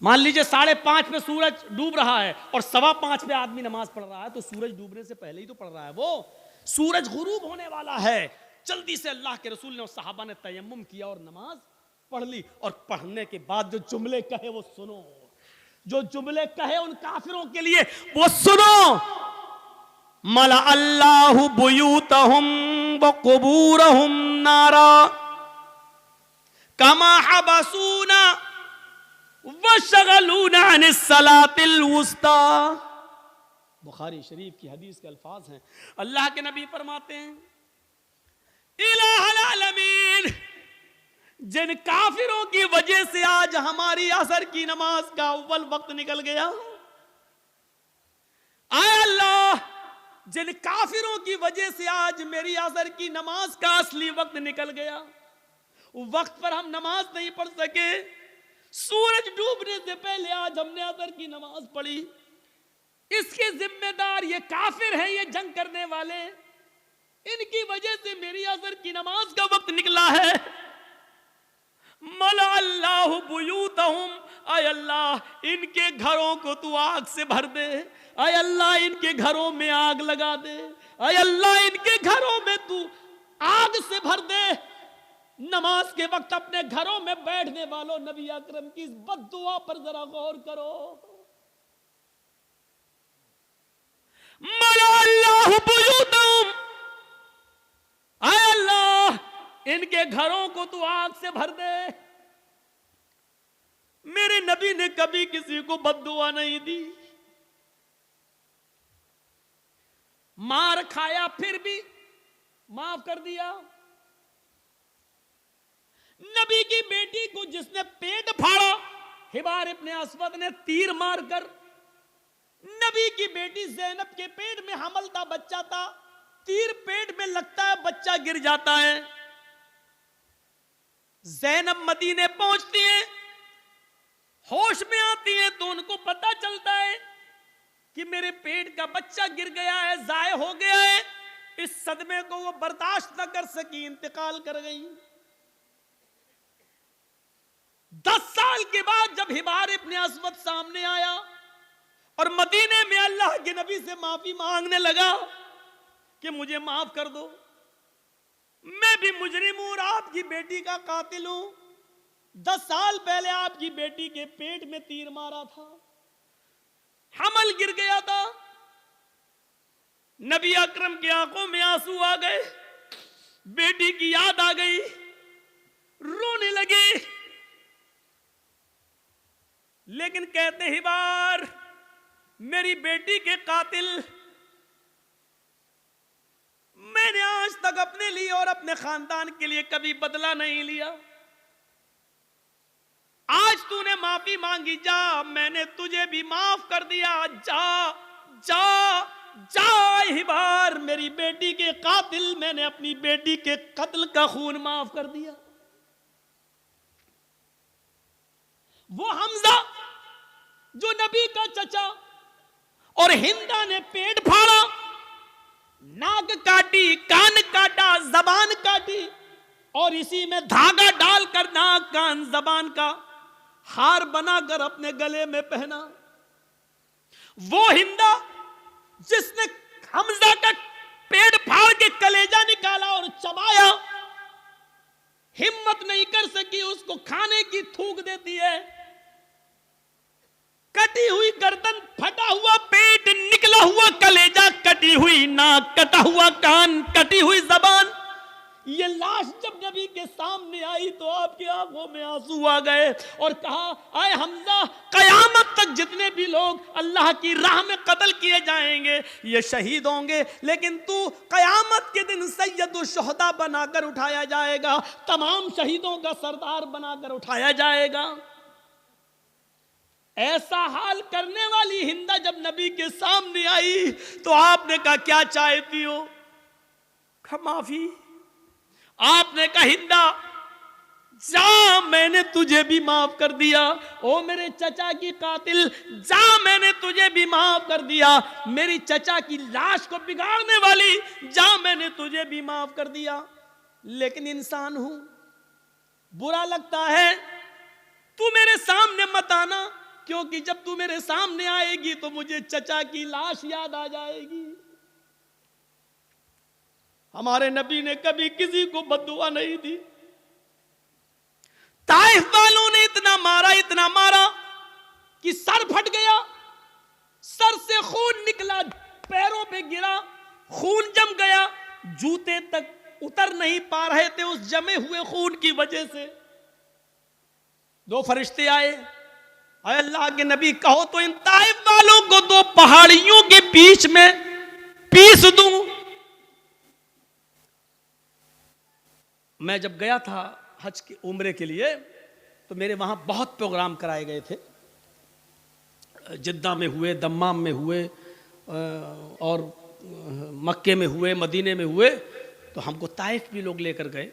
मान लीजिए 5:30 पे सूरज डूब रहा है और 5:15 पे आदमी नमाज पढ़ रहा है, तो सूरज डूबने से पहले ही तो पढ़ रहा है वो। सूरज गुरूब होने वाला है, जल्दी से अल्लाह के रसूल ने और सहाबा ने तयम्मुम किया और नमाज पढ़ ली। और पढ़ने के बाद जो जुमले कहे वो सुनो। जो जुमले कहे उन काफिरों के लिए वो सुनो। मला अल्लाहु बुयूतहुम व कुबूरहुम नारा कमा हबसूना व शगलूना अनिस सलातिल वुस्ता। बुखारी शरीफ की हदीस के अल्फाज हैं। अल्लाह के नबी फरमाते हैं, इलाहुल आलमीन, जिन काफिरों की वजह से आज हमारी असर की नमाज का अव्वल वक्त निकल गया, आय अल्लाह, जिन काफिरों की वजह से आज मेरी असर की नमाज का असली वक्त निकल गया, वक्त पर हम नमाज नहीं पढ़ सके, सूरज डूबने से पहले आज हमने असर की नमाज पढ़ी, इसके जिम्मेदार ये काफिर हैं, ये जंग करने वाले, इनकी वजह से मेरी असर की नमाज का वक्त निकला है। मला अल्लाह बुयूतहुम, आय अल्लाह इनके घरों को तू आग से भर दे, आय अल्लाह इनके घरों में आग लगा दे, आय अल्लाह इनके घरों में तू आग से भर दे। नमाज के वक्त अपने घरों में बैठने वालों, नबी अकरम की इस बद्दुआ पर जरा गौर करो। मला अल्लाह बुयूतहुम, आय अल्लाह इनके घरों को तू आग से भर दे। मेरे नबी ने कभी किसी को बद्दुआ नहीं दी, मार खाया फिर भी माफ कर दिया। नबी की बेटी को जिसने पेट फाड़ा, हिबार इब्ने अस्वद ने तीर मारकर, नबी की बेटी ज़ैनब के पेट में हमल था, बच्चा था, तीर पेट में लगता है, बच्चा गिर जाता है। ज़ैनब मदीने पहुंचती हैं, होश में आती है तो उनको पता चलता है कि मेरे पेट का बच्चा गिर गया है, जाये हो गया है। इस सदमे को वो बर्दाश्त न कर सकी, इंतकाल कर गई। 10 साल के बाद जब हिबार इब्ने अस्वद सामने आया और मदीने में अल्लाह के नबी से माफी मांगने लगा कि मुझे माफ कर दो, मैं भी मुजरिम हूं और आपकी बेटी का कातिल हूं। 10 साल पहले आपकी बेटी के पेट में तीर मारा था, हमल गिर गया था। नबी अकरम की आंखों में आंसू आ गए, बेटी की याद आ गई, रोने लगे। लेकिन कहते हिबार, मेरी बेटी के कातिल मैंने आज तक अपने लिए और अपने खानदान के लिए कभी बदला नहीं लिया। आज तूने माफी मांगी, जा, मैंने तुझे भी माफ कर दिया, जा जा जा हिबार, मेरी बेटी के कातिल, मैंने अपनी बेटी के कत्ल का खून माफ कर दिया। वो हमजा जो नबी का चचा, और हिंदा ने पेट फाड़ा, नाक काटी, कान काटा, जबान काटी, और इसी में धागा डालकर नाक, कान, जबान का हार बनाकर अपने गले में पहना। वो हिंदा जिसने हमजा का पेट फाड़ के कलेजा निकाला और चबाया, हिम्मत नहीं कर सकी उसको खाने की, थूक देती है। कटी हुई गर्दन, फटा हुआ पेट, निकला हुआ कलेजा, कटी हुई नाक, कटा हुआ कान, कटी हुई जबान। ये लाश जब नबी के सामने आई तो आपकी आंखों में आंसू आ गए और कहा, आए हमजा, कयामत तक जितने भी लोग अल्लाह की राह में कत्ल किए जाएंगे ये शहीद होंगे, लेकिन तू कयामत के दिन सैयदुल शुहदा बनाकर उठाया जाएगा, तमाम शहीदों का सरदार बनाकर उठाया जाएगा। ऐसा हाल करने वाली हिंदा जब नबी के सामने आई तो आपने कहा, क्या चाहती हो? माफी। आपने कहा, हिंदा जा, मैंने तुझे भी माफ कर दिया। ओ मेरे चचा की कातिल, जा, मैंने तुझे भी माफ कर दिया। मेरी चचा की लाश को बिगाड़ने वाली, जा, मैंने तुझे भी माफ कर दिया। लेकिन इंसान हूं, बुरा लगता है, तू मेरे सामने मत आना, क्योंकि जब तू मेरे सामने आएगी तो मुझे चचा की लाश याद आ जाएगी। हमारे नबी ने कभी किसी को बद्दुआ नहीं दी। ताइफ वालों ने इतना मारा कि सर फट जूते तक उतर नहीं पा रहे थे उस जमे हुए खून की वजह से। दो फरिश्ते आए, अरे अल्लाह के नबी कहो तो इन ताइफ वालों को दो पहाड़ियों के बीच में पीस दूं। मैं जब गया था हज के उम्रे के लिए तो मेरे वहां बहुत प्रोग्राम कराए गए थे, जिद्दा में हुए, दम्माम में हुए और मक्के में हुए, मदीने में हुए। तो हमको ताइफ भी लोग लेकर गए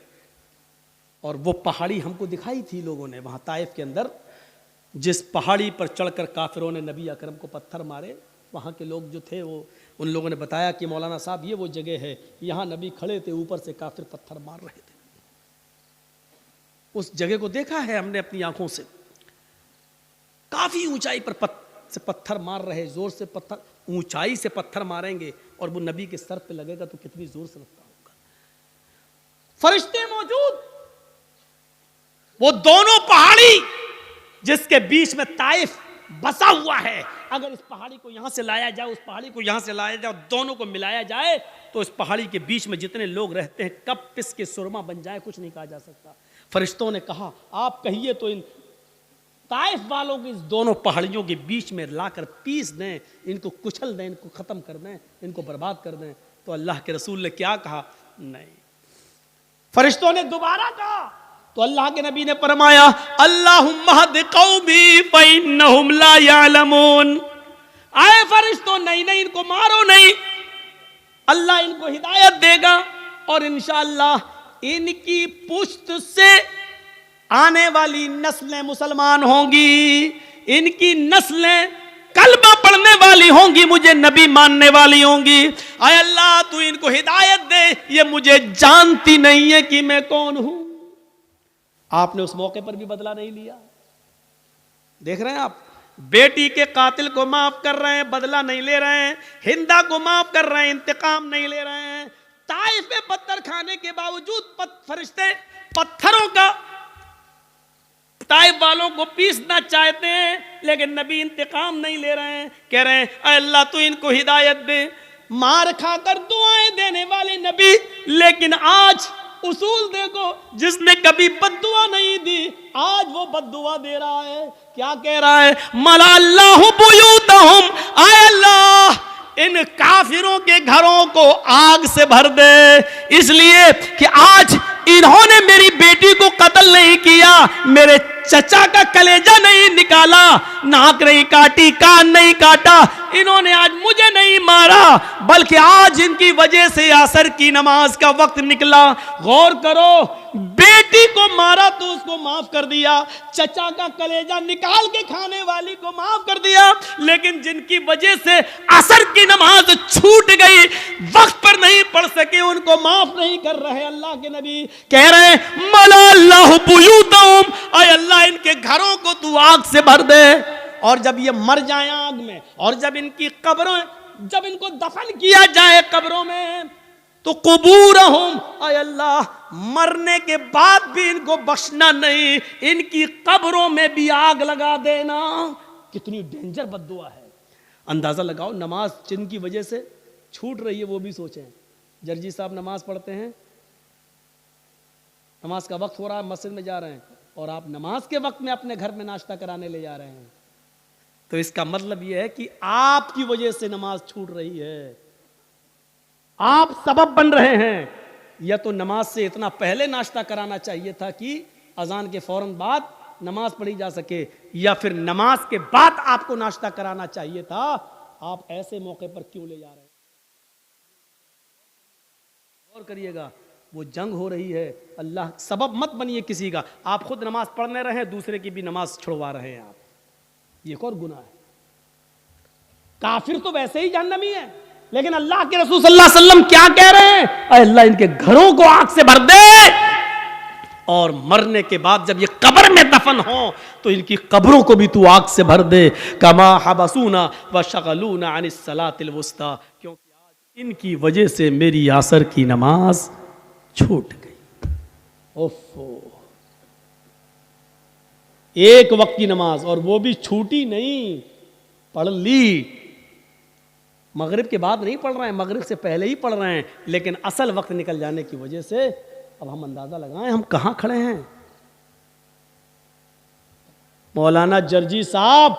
और वो पहाड़ी हमको दिखाई थी लोगों ने वहाँ ताइफ के अंदर, जिस पहाड़ी पर चढ़कर काफिरों ने नबी अकरम को पत्थर मारे। वहाँ के लोग जो थे वो उन लोगों ने बताया कि मौलाना साहब ये वो जगह है, यहाँ नबी खड़े थे, ऊपर से काफिर पत्थर मार रहे थे। उस जगह को देखा है हमने अपनी आंखों से। काफी ऊंचाई पर पत्थर मार रहे, जोर से पत्थर, ऊंचाई से पत्थर मारेंगे और वो नबी के सर पे लगेगा तो कितनी जोर से लगता होगा। फरिश्ते मौजूद, वो दोनों पहाड़ी जिसके बीच में ताइफ बसा हुआ है, अगर इस पहाड़ी को यहां से लाया जाए, उस पहाड़ी को यहां से लाया जाए, दोनों को मिलाया जाए तो इस पहाड़ी के बीच में जितने लोग रहते हैं कब पिस के सुरमा बन जाए कुछ नहीं कहा जा सकता। फरिश्तों ने कहा आप कहिए तो इन ताइफ वालों को इस दोनों पहाड़ियों के बीच में लाकर पीस दें, इनको कुचल दें, इनको खत्म कर दें, इनको बर्बाद कर दें। तो अल्लाह के रसूल ने क्या कहा? नहीं। फरिश्तों ने दोबारा कहा तो अल्लाह के नबी ने फरमाया अल्लाहुम्मा हद कौमी फइन्नहुम ला यअलमून। आए फरिश्तों, नहीं नहीं इनको मारो नहीं, अल्लाह इनको हिदायत देगा और इंशाअल्लाह इनकी पुश्त से आने वाली नस्लें मुसलमान होंगी, इनकी नस्लें कलमा पढ़ने वाली होंगी, मुझे नबी मानने वाली होंगी। आय अल्लाह तू इनको हिदायत दे, ये मुझे जानती नहीं है कि मैं कौन हूं। आपने उस मौके पर भी बदला नहीं लिया। देख रहे हैं आप, बेटी के कातिल को माफ कर रहे हैं, बदला नहीं ले रहे हैं, हिंदा को माफ कर रहे हैं, इंतकाम नहीं ले रहे हैं। ताइफ में पत्थर खाने के बावजूद फरिश्ते पत्थरों का ताइफ वालों को पीसना चाहते हैं, लेकिन नबी इंतकाम नहीं ले रहे हैं। कह रहे हैं अल्लाह तू इनको हिदायत दे। मार खाकर दुआएं देने वाले नबी, लेकिन आज उसूल देखो, जिसने कभी बद्दुआ नहीं दी आज वो बद्दुआ दे रहा है। क्या कह रहा है? मला अल्लाहु बुयूतहुम, आय अल्लाह इन काफिरों के घरों को आग से भर दे, इसलिए कि आज इन्होंने मेरी बेटी को कत्ल नहीं किया, मेरे चचा का कलेजा नहीं निकाला, नाक नहीं काटी, कान नहीं काटा, इन्होंने आज मुझे नहीं मारा, बल्कि आज इनकी वजह से असर की नमाज का वक्त निकला। गौर करो, बेटी को मारा तो उसको माफ कर दिया, चचा का कलेजा निकाल के खाने वाली को माफ कर दिया, लेकिन जिनकी वजह से असर की नमाज छूट गई, वक्त पर नहीं पढ़ सके, उनको माफ नहीं कर रहे। अल्लाह के नबी कह रहे हैं मला अल्लाहु बुयूतहुम, आय अल्लाह इनके घरों को तू आग से भर दे, और जब ये मर जाए आग में, और जब इनकी कब्रों, जब इनको दफन किया जाए कब्रों में, तो कुबूरहुम, आय अल्लाह मरने के बाद भी इनको बख्शना नहीं, इनकी कब्रों में भी आग लगा देना। कितनी डेंजर बद्दुआ है। अंदाजा लगाओ, नमाज जिनकी वजह से छूट रही है वो भी सोचें। जर्जी साहब नमाज पढ़ते हैं, नमाज का वक्त हो रहा है, मस्जिद में जा रहे हैं, और आप नमाज के वक्त में अपने घर में नाश्ता कराने ले जा रहे हैं, तो इसका मतलब यह है कि आपकी वजह से नमाज छूट रही है, आप सबब बन रहे हैं। या तो नमाज से इतना पहले नाश्ता कराना चाहिए था कि अजान के फौरन बाद नमाज पढ़ी जा सके, या फिर नमाज के बाद आपको नाश्ता कराना चाहिए था। आप ऐसे मौके पर क्यों ले जा रहे हैं? गौर करिएगा, वो जंग हो रही है, अल्लाह सबब मत बनिए किसी का। आप खुद नमाज पढ़ने रहे, दूसरे की भी नमाज छुड़वा रहे हैं आप, ये एक और गुनाह है। काफिर तो वैसे ही जहन्नमी है, लेकिन अल्लाह के रसूल सल्लल्लाहु अलैहि वसल्लम क्या कह रहे हैं? अल्लाह इनके घरों को आग से भर दे, और मरने के बाद जब ये कब्र में दफन हो तो इनकी कब्रों को भी तू आग से भर दे। कमा हबसूना व शगलूना अनिस सलातिल वुस्ता, क्योंकि आज इनकी वजह से मेरी असर की नमाज छूट गई। ओफो, एक वक्त की नमाज, और वो भी छूटी नहीं, पढ़ ली। मगरिब के बाद नहीं पढ़ रहे हैं, मगरिब से पहले ही पढ़ रहे हैं, लेकिन असल वक्त निकल जाने की वजह से अब हम अंदाज़ा लगाएं हम कहाँ खड़े हैं। मौलाना जर्जी साहब,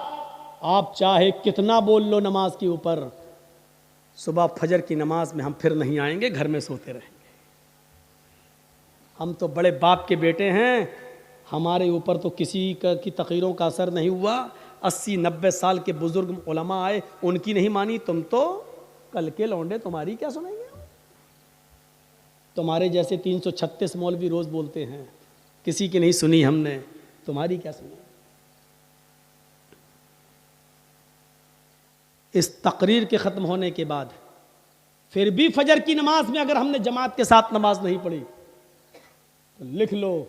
आप चाहे कितना बोल लो नमाज के ऊपर, सुबह फजर की नमाज में हम फिर नहीं आएंगे, घर में सोते रहेंगे। हम तो बड़े बाप के बेटे हैं, हमारे ऊपर तो किसी की तक़रीरों का असर नहीं हुआ। 80-90 साल के बुजुर्ग उलमा आए, उनकी नहीं मानी, तुम तो कल के लौंडे, तुम्हारी क्या सुनेंगे। तुम्हारे जैसे 336 मौलवी रोज़ बोलते हैं, किसी की नहीं सुनी हमने, तुम्हारी क्या सुनी। इस तकरीर के ख़त्म होने के बाद फिर भी फजर की नमाज में अगर हमने जमात के साथ नमाज नहीं पढ़ी तो लिख लो,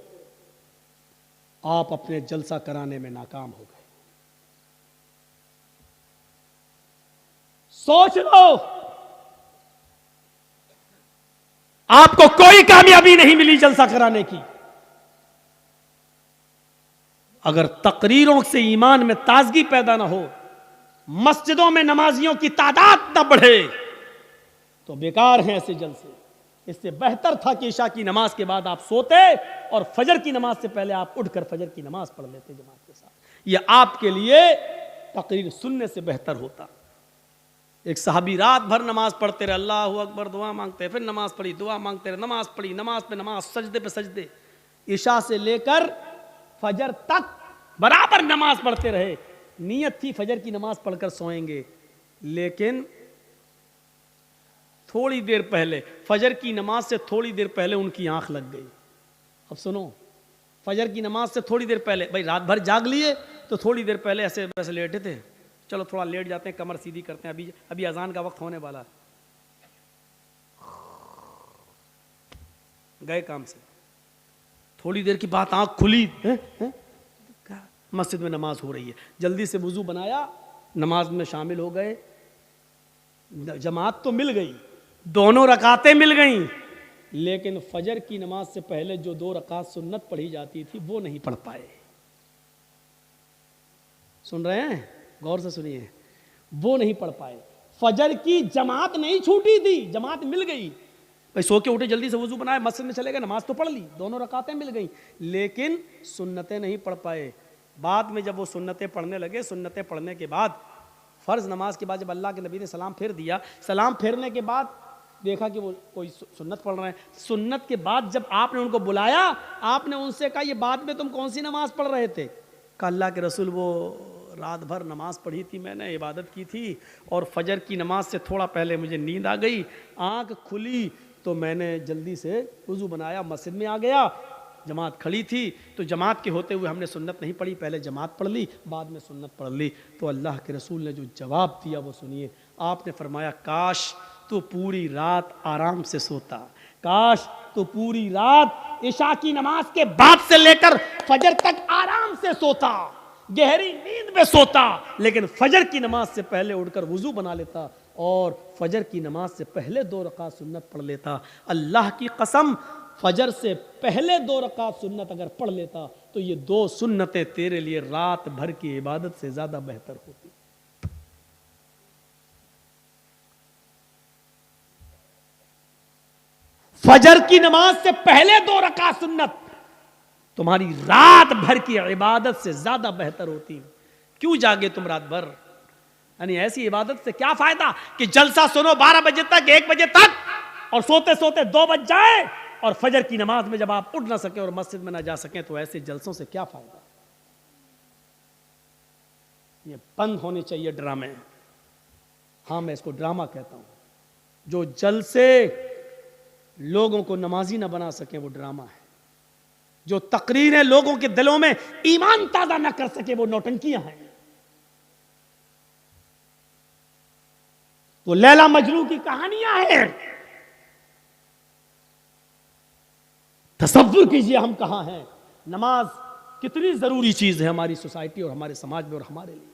आप अपने जलसा कराने में नाकाम हो गए। सोच लो, आपको कोई कामयाबी नहीं मिली जलसा कराने की। अगर तकरीरों से ईमान में ताजगी पैदा ना हो, मस्जिदों में नमाजियों की तादाद न बढ़े, तो बेकार हैं ऐसे जलसे। इससे बेहतर था कि इशा की नमाज के बाद आप सोते और फजर की नमाज से पहले आप उठकर फजर की नमाज पढ़ लेते जमात के साथ। यह आपके लिए तकरीर सुनने से बेहतर होता। एक साहबी रात भर नमाज पढ़ते रहे, अल्लाहु अकबर, दुआ मांगते, फिर नमाज पढ़ी, दुआ मांगते रहे, नमाज पढ़ी, नमाज पे नमाज, सजदे पे सजदे, इशा से लेकर फजर तक बराबर नमाज पढ़ते रहे। नीयत थी फजर की नमाज पढ़कर सोएंगे, लेकिन थोड़ी देर पहले, फजर की नमाज से थोड़ी देर पहले उनकी आंख लग गई। अब सुनो, फजर की नमाज से थोड़ी देर पहले, भाई रात भर जाग लिए तो थोड़ी देर पहले ऐसे वैसे लेटे थे, चलो थोड़ा लेट जाते हैं, कमर सीधी करते हैं, अभी अजान का वक्त होने वाला है, गए काम से। थोड़ी देर की बात आंख खुली, मस्जिद में नमाज हो रही है, जल्दी से वुजू बनाया, नमाज में शामिल हो गए। जमात तो मिल गई, दोनों रकातें मिल गईं, लेकिन फजर की नमाज से पहले जो 2 रकात सुन्नत पढ़ी जाती थी वो नहीं पढ़ पाए। सुन रहे हैं, गौर से सुनिए, वो नहीं पढ़ पाए। फजर की जमात नहीं छूटी थी, जमात मिल गई, भाई सो के उठे, जल्दी से वुजू बनाए, मस्जिद में चले गए, नमाज तो पढ़ ली, दोनों रकातें मिल गई, लेकिन सुन्नतें नहीं पढ़ पाए। बाद में जब वो सुन्नतें पढ़ने लगे, सुन्नतें पढ़ने के बाद, फ़र्ज़ नमाज के बाद जब अल्लाह के नबी ने सलाम फेर दिया, सलाम फेरने के बाद देखा कि वो कोई सुन्नत पढ़ रहे हैं। सुन्नत के बाद जब आपने उनको बुलाया, आपने उनसे कहा, ये बाद में तुम कौन सी नमाज पढ़ रहे थे? कहा, अल्लाह के रसूल, वो रात भर नमाज पढ़ी थी मैंने, इबादत की थी, और फजर की नमाज से थोड़ा पहले मुझे नींद आ गई, आँख खुली तो मैंने जल्दी से वुज़ू बनाया, मस्जिद में आ गया, जमात खड़ी थी, तो जमात के होते हुए हमने सुन्नत नहीं पढ़ी, पहले जमात पढ़ ली, बाद में सुन्नत पढ़ ली। तो अल्लाह के रसूल ने जो जवाब दिया वो सुनिए। आपने फरमाया, काश तो पूरी रात आराम से सोता, काश तो पूरी रात इशा की नमाज के बाद से लेकर फजर तक आराम से सोता, गहरी नींद में सोता, लेकिन फजर की नमाज से पहले उठकर वुजू बना लेता और फजर की नमाज से पहले 2 रकात सुन्नत पढ़ लेता। अल्लाह की कसम, फजर से पहले 2 रकात सुन्नत अगर पढ़ लेता तो ये 2 सुन्नतें तेरे लिए रात भर की इबादत से ज्यादा बेहतर होती। फजर की नमाज से पहले 2 रकात सुन्नत तुम्हारी रात भर की इबादत से ज्यादा बेहतर होती। क्यों जागे तुम रात भर? यानी ऐसी इबादत से क्या फायदा कि जलसा सुनो 12 बजे तक, 1 बजे तक, और सोते सोते 2 बज जाए, और फजर की नमाज में जब आप उठ ना सके और मस्जिद में ना जा सकें, तो ऐसे जलसों से क्या फायदा? ये बंद होने चाहिए ड्रामे। हाँ, मैं इसको ड्रामा कहता हूं। जो जलसे लोगों को नमाजी ना बना सके वो ड्रामा है। जो तकरीरें लोगों के दिलों में ईमान ताजा ना कर सके वो नौटंकियां हैं। वो लैला मजनू की कहानियां हैं। तसव्वुर कीजिए हम कहां हैं। नमाज कितनी जरूरी चीज है हमारी सोसाइटी और हमारे समाज में और हमारे लिए।